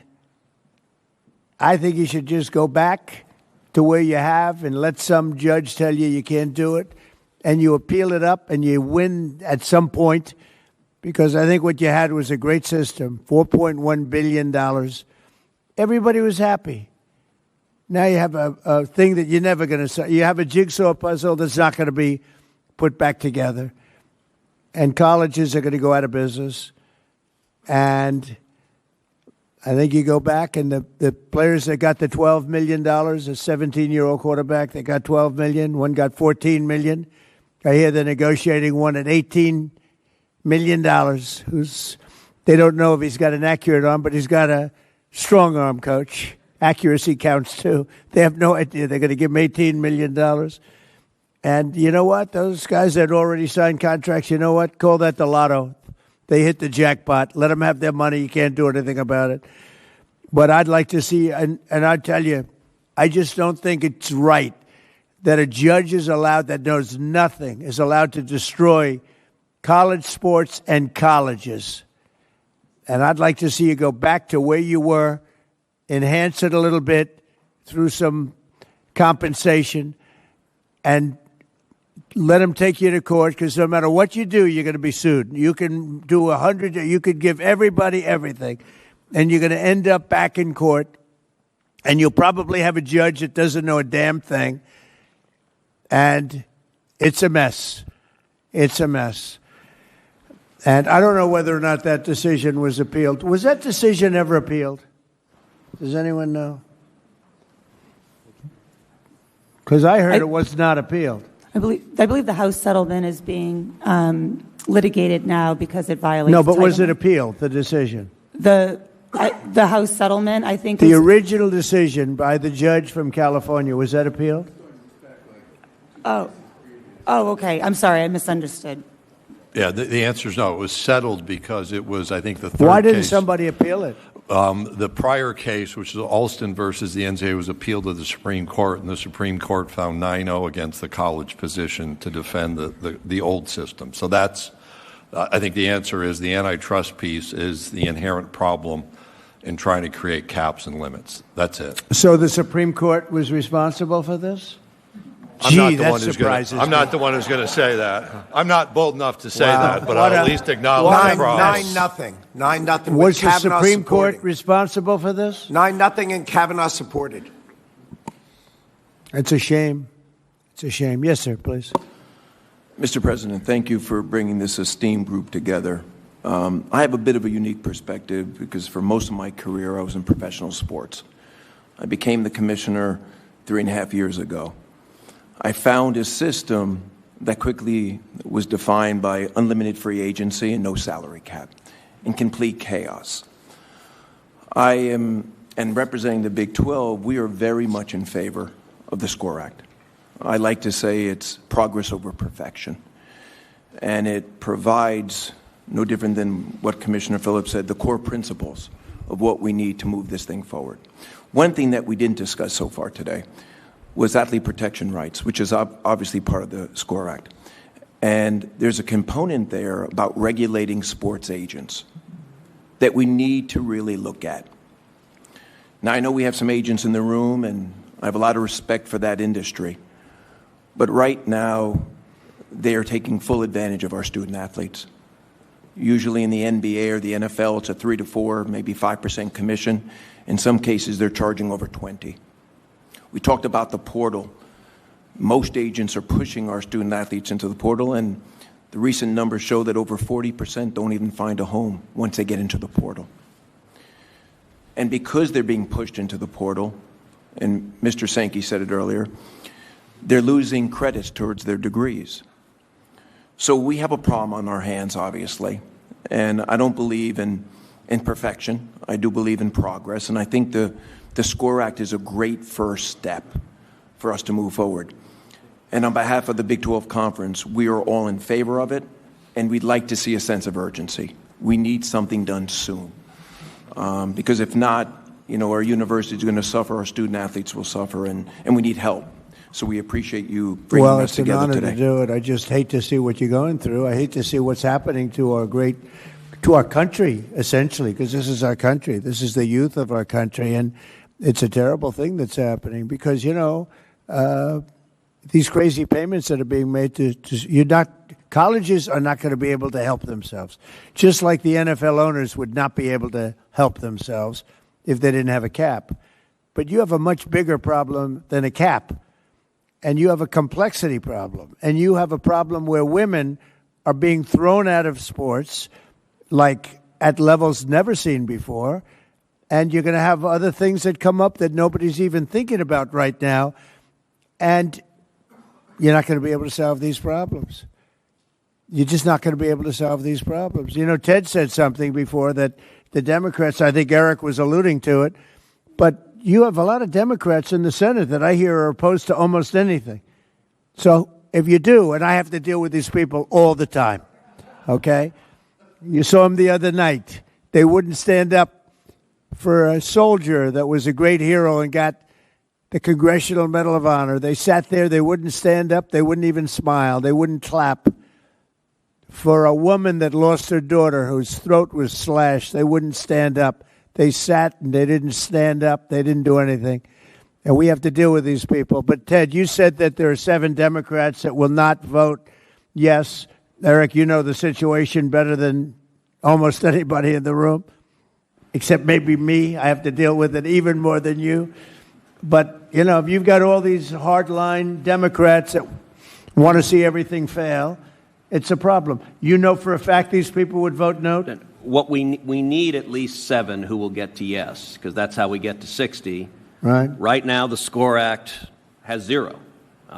I think you should just go back to where you have and let some judge tell you can't do it, and you appeal it up and you win at some point, because I think what you had was a great system, $4.1 billion. Everybody was happy. Now you have a thing that you're never going to. You have a jigsaw puzzle that's not going to be put back together, and colleges are going to go out of business. And I think you go back, and the players that got the $12 million, a 17-year-old quarterback that got $12 million, one got $14 million. I hear they're negotiating one at $18 million. They don't know if he's got an accurate arm, but he's got a strong arm, coach. Accuracy counts too. They have no idea. They're going to give him $18 million. And you know what? Those guys that already signed contracts, you know what? Call that the lotto. They hit the jackpot. Let them have their money. You can't do anything about it. But I'd like to see, and I tell you, I just don't think it's right that a judge is allowed, that knows nothing, is allowed to destroy college sports and colleges. And I'd like to see you go back to where you were, enhance it a little bit through some compensation, and let them take you to court, because no matter what you do, you're going to be sued. You can do 100, you could give everybody everything, and you're going to end up back in court, and you'll probably have a judge that doesn't know a damn thing, and it's a mess. It's a mess. And I don't know whether or not that decision was appealed. Was that decision ever appealed? Does anyone know? Because I heard it was not appealed. I believe the House settlement is being litigated now because it violates. No, but Title was it appealed, the decision? The House settlement, I think. The original decision by the judge from California, was that appealed? Oh, okay. I'm sorry, I misunderstood. Yeah, the answer is no. It was settled because it was, I think, the third case. Why didn't somebody appeal it? The prior case, which is Alston versus the NCAA, was appealed to the Supreme Court, and the Supreme Court found 9-0 against the college position to defend the old system. So that's, I think the answer is the antitrust piece is the inherent problem in trying to create caps and limits. That's it. So the Supreme Court was responsible for this? I'm not the one who's going to say that. I'm not bold enough to say that, but I'll at least acknowledge the problem. 9-0. 9-0. Was the Supreme Court responsible for this? 9-0, and Kavanaugh supported. It's a shame. It's a shame. Yes, sir, please. Mr. President, thank you for bringing this esteemed group together. I have a bit of a unique perspective because for most of my career I was in professional sports. I became the commissioner 3.5 years ago. I found a system that quickly was defined by unlimited free agency and no salary cap, in complete chaos. I am, and representing the Big 12, we are very much in favor of the SCORE Act. I like to say it's progress over perfection. And it provides, no different than what Commissioner Phillips said, the core principles of what we need to move this thing forward. One thing that we didn't discuss so far today was athlete protection rights, which is obviously part of the SCORE Act. And there's a component there about regulating sports agents that we need to really look at. Now, I know we have some agents in the room, and I have a lot of respect for that industry. But right now, they are taking full advantage of our student athletes. Usually in the NBA or the NFL, it's a 3 to 4, maybe 5% commission. In some cases, they're charging over 20. We talked about the portal. Most agents are pushing our student athletes into the portal, and the recent numbers show that over 40% don't even find a home once they get into the portal. And because they're being pushed into the portal, and Mr. Sankey said it earlier, they're losing credits towards their degrees. So we have a problem on our hands, obviously, and I don't believe in perfection. I do believe in progress, and I think the SCORE Act is a great first step for us to move forward. And on behalf of the Big 12 Conference, we are all in favor of it, and we'd like to see a sense of urgency. We need something done soon. Because if not, our university is going to suffer, our student athletes will suffer, and we need help. So we appreciate you bringing us together today. Well, it's an honor to do it. I just hate to see what you're going through. I hate to see what's happening to our country, essentially, because this is our country. This is the youth of our country, and it's a terrible thing that's happening because, these crazy payments that are being made colleges are not going to be able to help themselves. Just like the NFL owners would not be able to help themselves if they didn't have a cap. but you have a much bigger problem than a cap. And you have a complexity problem. And you have a problem where women are being thrown out of sports, like at levels never seen before. And you're going to have other things that come up that nobody's even thinking about right now. And you're not going to be able to solve these problems. You're just not going to be able to solve these problems. You know, Ted said something before that the Democrats, I think Eric was alluding to it, but you have a lot of Democrats in the Senate that I hear are opposed to almost anything. So if you do, and I have to deal with these people all the time, okay? You saw them the other night. They wouldn't stand up for a soldier that was a great hero and got the Congressional Medal of Honor. They sat there. They wouldn't stand up. They wouldn't even smile. They wouldn't clap. For a woman that lost her daughter whose throat was slashed, they wouldn't stand up. They sat and they didn't stand up. They didn't do anything. And we have to deal with these people. But, Ted, you said that there are 7 Democrats that will not vote yes. Eric, you know the situation better than almost anybody in the room, except maybe me. I have to deal with it even more than you. But, you know, if you've got all these hardline Democrats that want to see everything fail, it's a problem. You know for a fact these people would vote no? What we need at least 7 who will get to yes, because that's how we get to 60. Right. Right now, the SCORE Act has 0.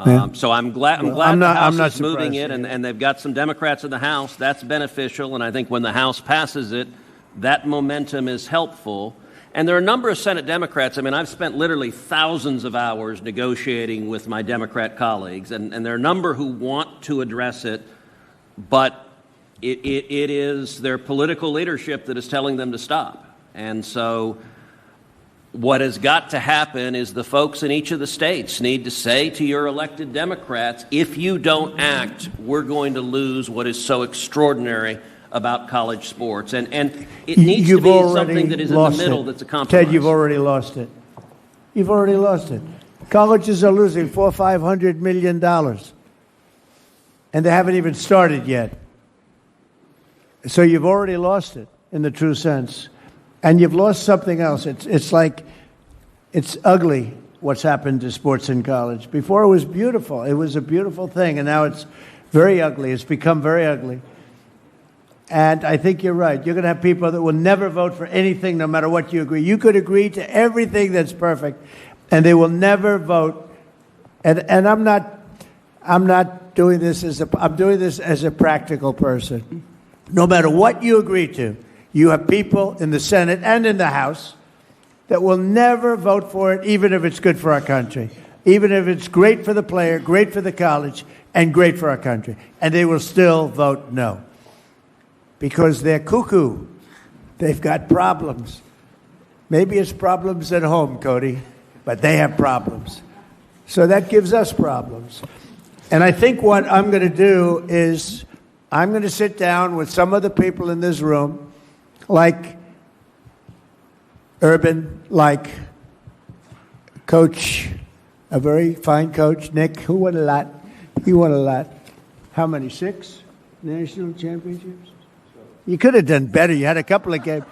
Yeah. So I'm glad the House is moving it, and they've got some Democrats in the House. That's beneficial, and I think when the House passes it, that momentum is helpful. And there are a number of Senate Democrats. I mean, I've spent literally thousands of hours negotiating with my Democrat colleagues, and there are a number who want to address it, but it is their political leadership that is telling them to stop. And so what has got to happen is the folks in each of the states need to say to your elected Democrats, if you don't act, we're going to lose what is so extraordinary about college sports. And it needs to be something that is in the middle that's a compromise. Ted, you've already lost it. You've already lost it. Colleges are losing $400-500 million. And they haven't even started yet. So you've already lost it in the true sense. And you've lost something else. It's like, it's ugly what's happened to sports in college. Before it was beautiful. It was a beautiful thing. And now it's very ugly. It's become very ugly. And I think you're right. You're going to have people that will never vote for anything no matter what you agree. You could agree to everything that's perfect, and they will never vote. And I'm not doing this I'm doing this as a practical person. No matter what you agree to, you have people in the Senate and in the House that will never vote for it, even if it's good for our country, even if it's great for the player, great for the college, and great for our country. And they will still vote no. Because they're cuckoo. They've got problems. Maybe it's problems at home, Cody, but they have problems. So that gives us problems. And I think what I'm going to do is I'm going to sit down with some of the people in this room, like Urban, like Coach, a very fine coach, Nick, who won a lot. He won a lot. How many? 6 national championships? You could have done better. You had a couple of games.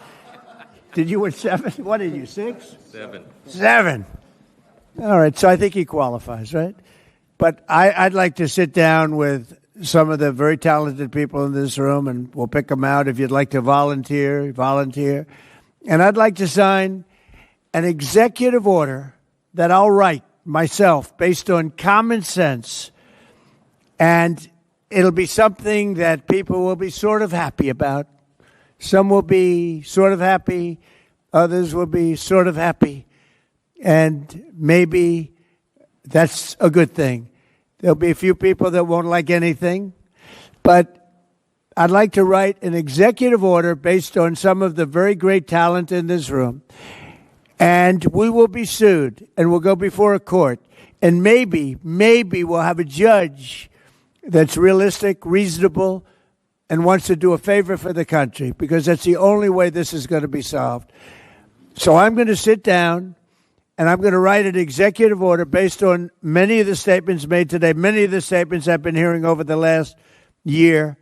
Did you win 7? What did you, 6? 7. All right, so I think he qualifies, right? But I'd like to sit down with some of the very talented people in this room, and we'll pick them out. If you'd like to volunteer. And I'd like to sign an executive order that I'll write myself based on common sense, and it'll be something that people will be sort of happy about. Some will be sort of happy. Others will be sort of happy. And maybe that's a good thing. There'll be a few people that won't like anything. But I'd like to write an executive order based on some of the very great talent in this room. And we will be sued. And we'll go before a court. And maybe we'll have a judge that's realistic, reasonable, and wants to do a favor for the country, because that's the only way this is going to be solved. So I'm going to sit down, and I'm going to write an executive order based on many of the statements made today, many of the statements I've been hearing over the last year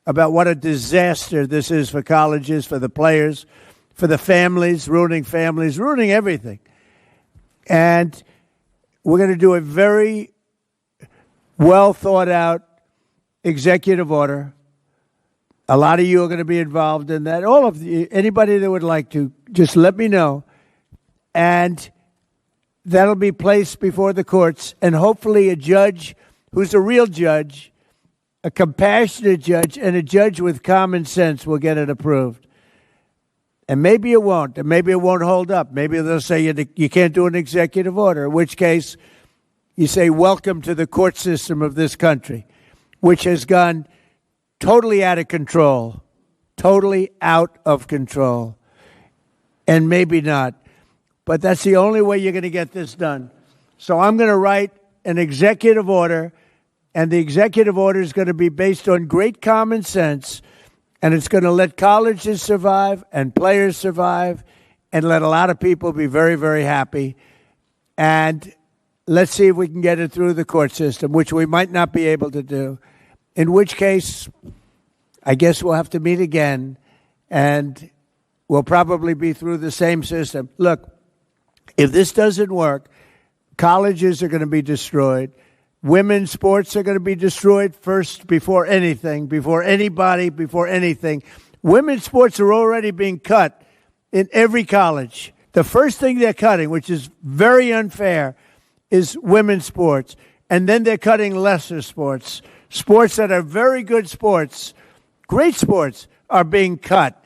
about what a disaster this is for colleges, for the players, for the families, ruining everything. And we're going to do a very well thought out executive order. A lot of you are going to be involved in that. All of you, anybody that would like to, just let me know. And that'll be placed before the courts. And hopefully a judge who's a real judge, a compassionate judge, and a judge with common sense will get it approved. And maybe it won't. And maybe it won't hold up. Maybe they'll say you can't do an executive order, in which case you say, welcome to the court system of this country, which has gone totally out of control. Totally out of control. And maybe not. But that's the only way you're going to get this done. So I'm going to write an executive order, and the executive order is going to be based on great common sense, and it's going to let colleges survive and players survive and let a lot of people be very, very happy. And let's see if we can get it through the court system, which we might not be able to do, in which case I guess we'll have to meet again, and we'll probably be through the same system. Look, if this doesn't work, colleges are going to be destroyed. Women's sports are going to be destroyed first before anything, before anybody, before anything. Women's sports are already being cut in every college. The first thing they're cutting, which is very unfair, is women's sports. And then they're cutting lesser sports. Sports that are very good sports, great sports, are being cut.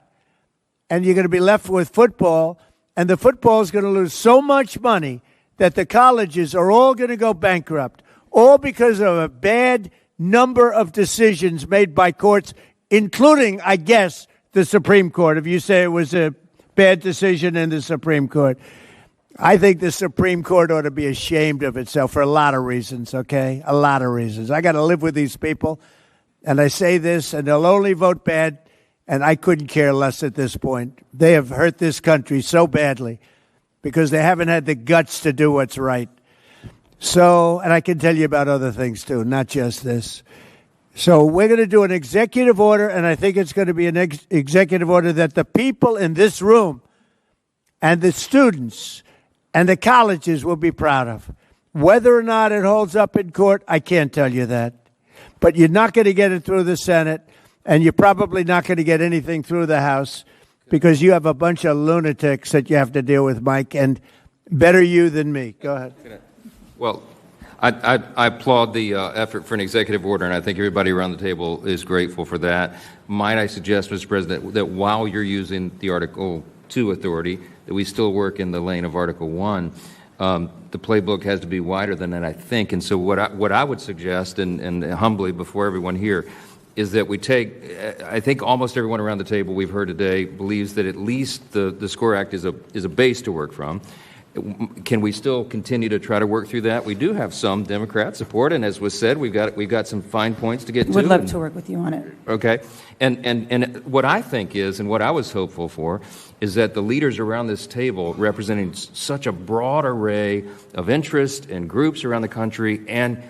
And you're going to be left with football, and the football is going to lose so much money that the colleges are all going to go bankrupt, all because of a bad number of decisions made by courts, including, I guess, the Supreme Court, if you say it was a bad decision in the Supreme Court. I think the Supreme Court ought to be ashamed of itself for a lot of reasons, okay? A lot of reasons. I got to live with these people, and I say this, and they'll only vote bad, and I couldn't care less at this point. They have hurt this country so badly because they haven't had the guts to do what's right. So, and I can tell you about other things too, not just this. So we're going to do an executive order, and I think it's going to be an executive order that the people in this room and the students and the colleges will be proud of. Whether or not it holds up in court, I can't tell you that. But you're not going to get it through the Senate, and you're probably not going to get anything through the House because you have a bunch of lunatics that you have to deal with, Mike, and better you than me. Go ahead. Well, I applaud the effort for an executive order, and I think everybody around the table is grateful for that. Might I suggest, Mr. President, that while you're using the Article 2 authority, that we still work in the lane of Article 1. The playbook has to be wider than that, I think. And so what I would suggest, and humbly before everyone here, is that we take, I think almost everyone around the table we've heard today believes that at least the SCORE Act is a base to work from. Can we still continue to try to work through that? We do have some Democrat support, and as was said, we've got some fine points to get to. Would love to work with you on it. Okay. And what I think is, and what I was hopeful for, is that the leaders around this table, representing such a broad array of interest and groups around the country and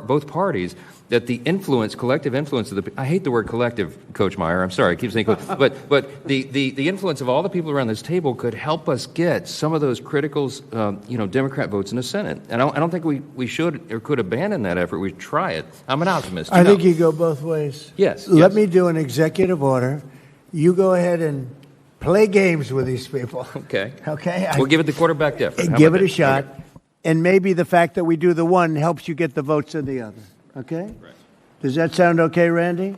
both parties, that the influence, collective influence of I hate the word collective, Coach Meyer, I'm sorry, I keep saying collective, but the influence of all the people around this table could help us get some of those critical, Democrat votes in the Senate. And I don't think we should or could abandon that effort. We try it. I'm an optimist. I think you go both ways. Yes. Let me do an executive order. You go ahead and play games with these people. Okay. Okay? We'll give it the quarterback effort. Give it a shot. Okay. And maybe the fact that we do the one helps you get the votes in the other. Okay? Right. Does that sound okay, Randy?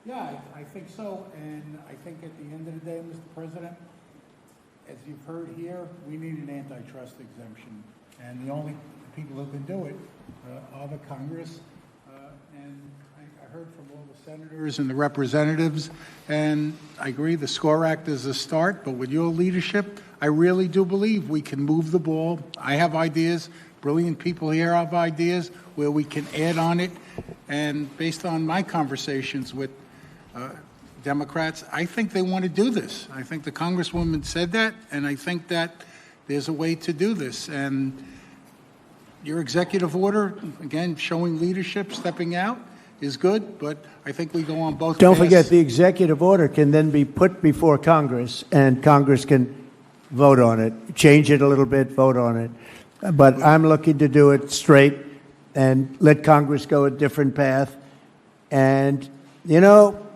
Yeah, I think so. And I think at the end of the day, Mr. President, as you've heard here, we need an antitrust exemption. And the only people who can do it are the Congress. And I heard from all the senators and the representatives. And I agree the SCORE Act is a start. But with your leadership, I really do believe we can move the ball. I have ideas. Brilliant people here have ideas where we can add on it. And based on my conversations with Democrats, I think they want to do this. I think the Congresswoman said that, and I think that there's a way to do this. And your executive order, again, showing leadership, stepping out, is good, but I think we go on both Don't paths. forget, the executive order can then be put before Congress, and Congress can vote on it, change it a little bit, vote on it. but I'm looking to do it straight and let Congress go a different path. And, you know,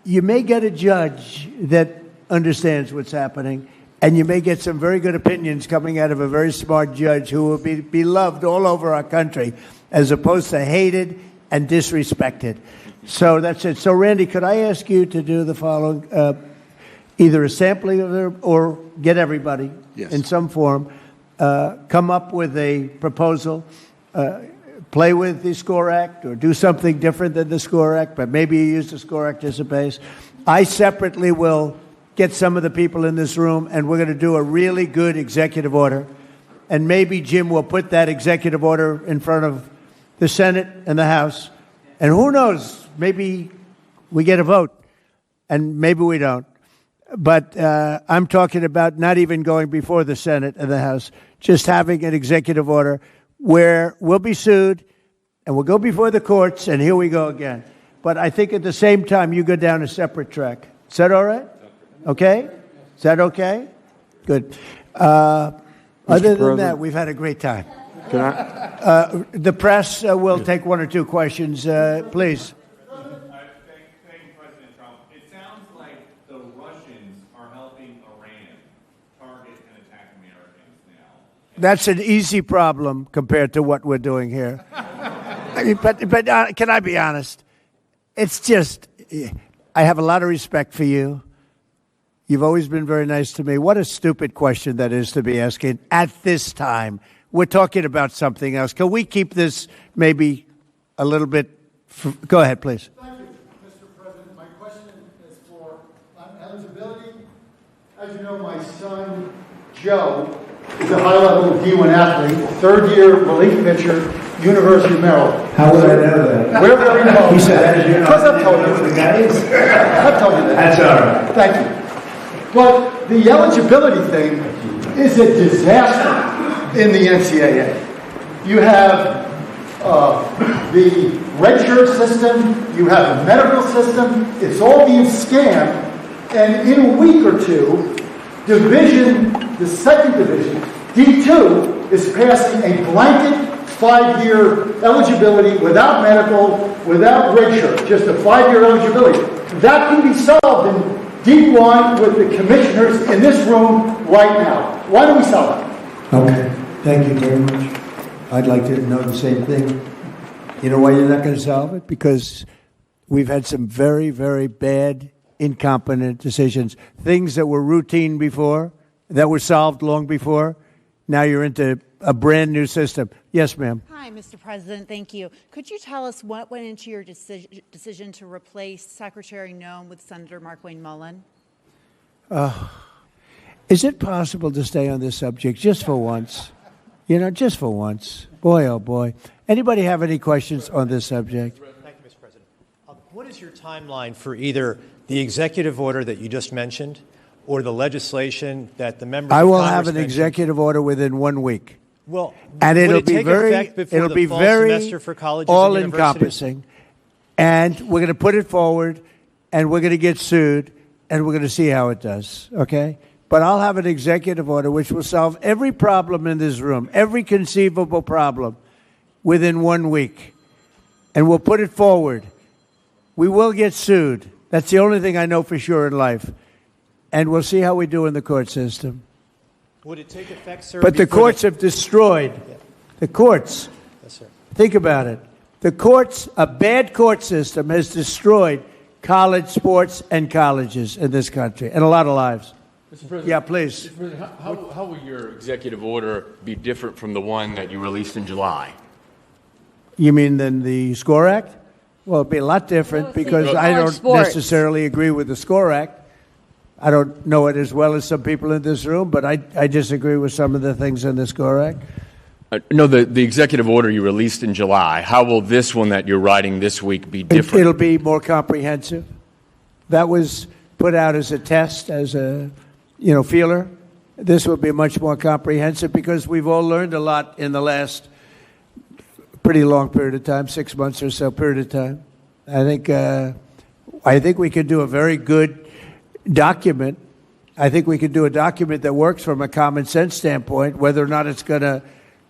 you may get a judge that understands what's happening, and you may get some very good opinions coming out of a very smart judge who will be beloved all over our country, as opposed to hated and disrespected. So that's it. So, Randy, could I ask you to do the following? Either a sampling of it or get everybody in some form, come up with a proposal, play with the SCORE Act or do something different than the SCORE Act, but maybe you use the SCORE Act as a base. I separately will get some of the people in this room, and we're going to do a really good executive order. And maybe Jim will put that executive order in front of the Senate and the House. And who knows, maybe we get a vote, and maybe we don't. But I'm talking about not even going before the Senate and the House, just having an executive order where we'll be sued and we'll go before the courts, and here we go again. But I think at the same time, you go down a separate track. Is that all right? Okay? Is that okay? Good. Other than that, we've had a great time. Can I? The press will take one or two questions, please. That's an easy problem compared to what we're doing here. I mean, but can I be honest? It's just, I have a lot of respect for you. You've always been very nice to me. What a stupid question that is to be asking at this time. We're talking about something else. Can we keep this maybe a little bit? Go ahead, please. Thank you, Mr. President. My question is for eligibility. As you know, my son, Joe, is a high-level D1 athlete, third-year relief pitcher, University of Maryland. How would I know that? We're very involved. He said, as you know, because I've told you. the guys. I've told you that. That's all right. Thank you. But the eligibility thing is a disaster in the NCAA. You have the redshirt system, you have the medical system, it's all being scammed, and in a week or two, the second division, D2, is passing a blanket 5-year eligibility without medical, without redshirt, just a 5-year eligibility. That can be solved in D1 with the commissioners in this room right now. Why don't we solve it? Okay. Thank you very much. I'd like to know the same thing. You know why you're not going to solve it? Because we've had some very, very bad, incompetent decisions. Things that were routine before, that were solved long before. Now you're into a brand new system. Yes, ma'am. Hi, Mr. President. Thank you. Could you tell us what went into your decision to replace Secretary Noem with Senator Markwayne Mullin? Is it possible to stay on this subject just for once? You know, just for once. Boy, oh boy. Anybody have any questions on this subject? Thank you, Mr. President. What is your timeline for either the executive order that you just mentioned or the legislation that the members I of will Congress have an mentioned? executive order within 1 week. Well, and would it'll it be take very, effect before it'll the be fall very semester for colleges and all-encompassing. And we're going to put it forward, and we're going to get sued, and we're going to see how it does, okay? But I'll have an executive order which will solve every problem in this room, every conceivable problem, within 1 week. And we'll put it forward. We will get sued. That's the only thing I know for sure in life. And we'll see how we do in the court system. Would it take effect, sir? But the courts have destroyed. The courts. Yes, sir. Think about it. The courts, a bad court system has destroyed college sports and colleges in this country and a lot of lives. Mr. President, yeah, please. Mr. President, how will your executive order be different from the one that you released in July? You mean than the SCORE Act? Well, it'd be a lot different because I don't necessarily agree with the SCORE Act. I don't know it as well as some people in this room, but I disagree with some of the things in the SCORE Act. No, the executive order you released in July, how will this one that you're writing this week be different? It'll be more comprehensive. That was put out as a test, as a feeler. This will be much more comprehensive because we've all learned a lot in the last pretty long period of time, 6 months or so period of time. I think we could do a very good document. I think we could do a document that works from a common sense standpoint, whether or not it's going to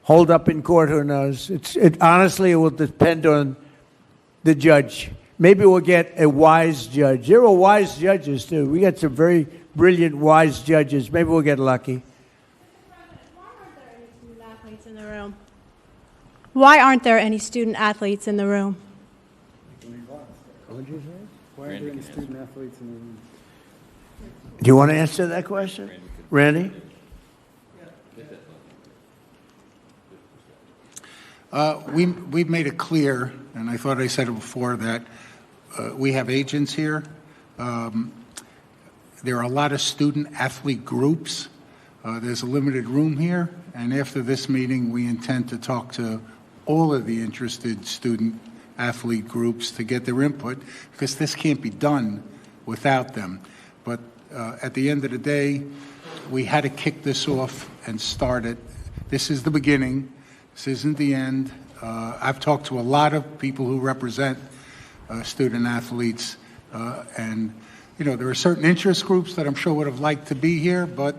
hold up in court, who knows? Honestly, it will depend on the judge. Maybe we'll get a wise judge. There are wise judges, too. We got some very brilliant, wise judges. Maybe we'll get lucky. Why aren't there any student athletes in the room? Why aren't there any student athletes in the room? Do you want to answer that question? Randy? We've made it clear, and I thought I said it before, that we have agents here. There are a lot of student-athlete groups. There's a limited room here, and after this meeting, we intend to talk to all of the interested student-athlete groups to get their input, because this can't be done without them. But at the end of the day, we had to kick this off and start it. This is the beginning. This isn't the end. I've talked to a lot of people who represent student-athletes, and there are certain interest groups that I'm sure would have liked to be here, but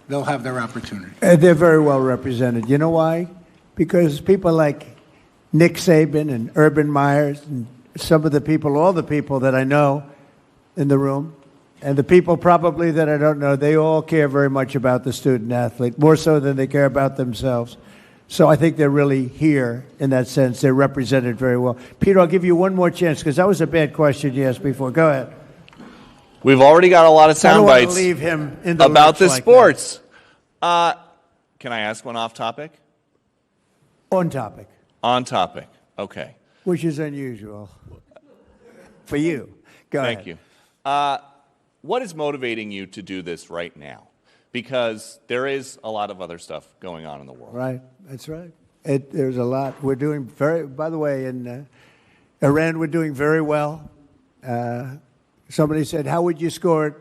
they'll have their opportunity. They're very well represented. You know why? Because people like Nick Saban and Urban Myers and some of the people, all the people that I know in the room, and the people probably that I don't know, they all care very much about the student athlete, more so than they care about themselves. So I think they're really here in that sense. They're represented very well. Peter, I'll give you one more chance because that was a bad question you asked before. Go ahead. We've already got a lot of sound bites leave him in the about the like sports. Can I ask one off topic? On topic. On topic. Okay. Which is unusual for you. Go ahead. Thank you. What is motivating you to do this right now? Because there is a lot of other stuff going on in the world. Right. That's right. There's a lot. We're doing by the way, in Iran, we're doing very well. Somebody said, how would you score it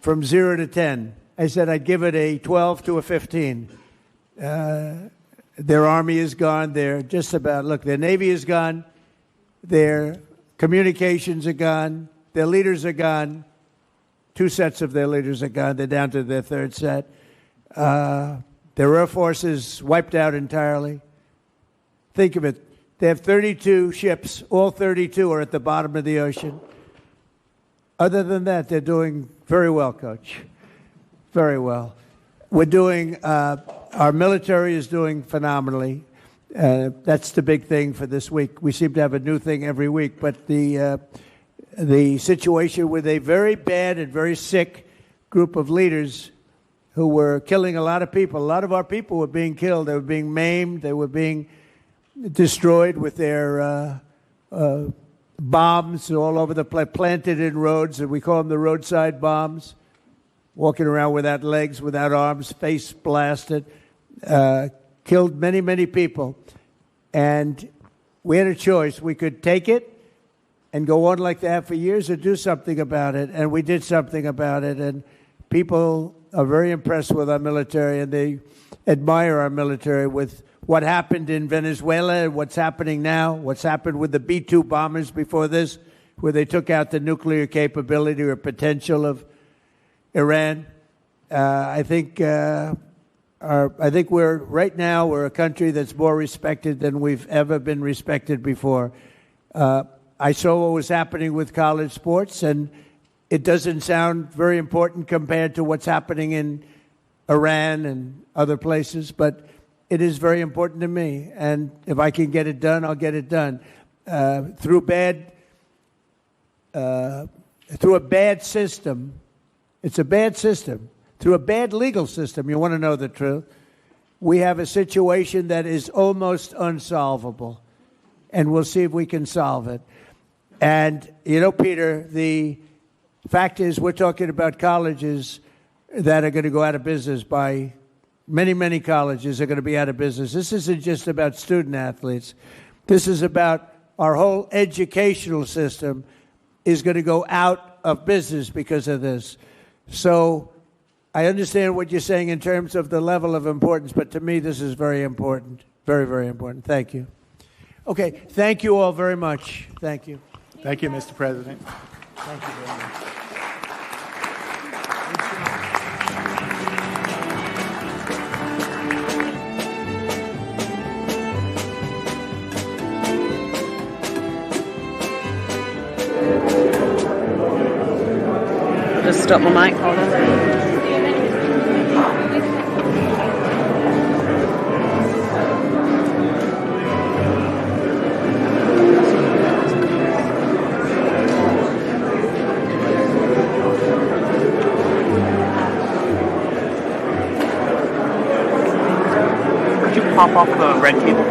from 0 to 10? I said, I'd give it a 12 to a 15. Their army is gone. They're just about, look, their Navy is gone. Their communications are gone. Their leaders are gone. 2 sets of their leaders are gone. They're down to their 3rd set. Their Air Force is wiped out entirely. Think of it. They have 32 ships. All 32 are at the bottom of the ocean. Other than that, they're doing very well, Coach. Very well. We're doing, our military is doing phenomenally. That's the big thing for this week. We seem to have a new thing every week, but the situation with a very bad and very sick group of leaders who were killing a lot of people. A lot of our people were being killed. They were being maimed. They were being destroyed with their bombs all over the place, planted in roads, and we call them the roadside bombs, walking around without legs, without arms, face blasted, killed many, many people. And we had a choice. We could take it and go on like that for years or do something about it. And we did something about it. And people are very impressed with our military, and they admire our military with what happened in Venezuela and what's happening now, what's happened with the B-2 bombers before this, where they took out the nuclear capability or potential of Iran. I think we're right now we're a country that's more respected than we've ever been respected before. I saw what was happening with college sports, and it doesn't sound very important compared to what's happening in Iran and other places, but it is very important to me. And if I can get it done, I'll get it done. Through a bad system, it's a bad system. Through a bad legal system, you want to know the truth, we have a situation that is almost unsolvable. And we'll see if we can solve it. And, you know, Peter, the fact is we're talking about colleges that are going to go out of business by many, many colleges are going to be out of business. This isn't just about student athletes. This is about our whole educational system is going to go out of business because of this. So I understand what you're saying in terms of the level of importance, but to me this is very important. Very, very important. Thank you. Okay, thank you all very much. Thank you. Thank you, Mr. President. Thank you very much. Just stop my mic. Hold on. Could you pop off the red table?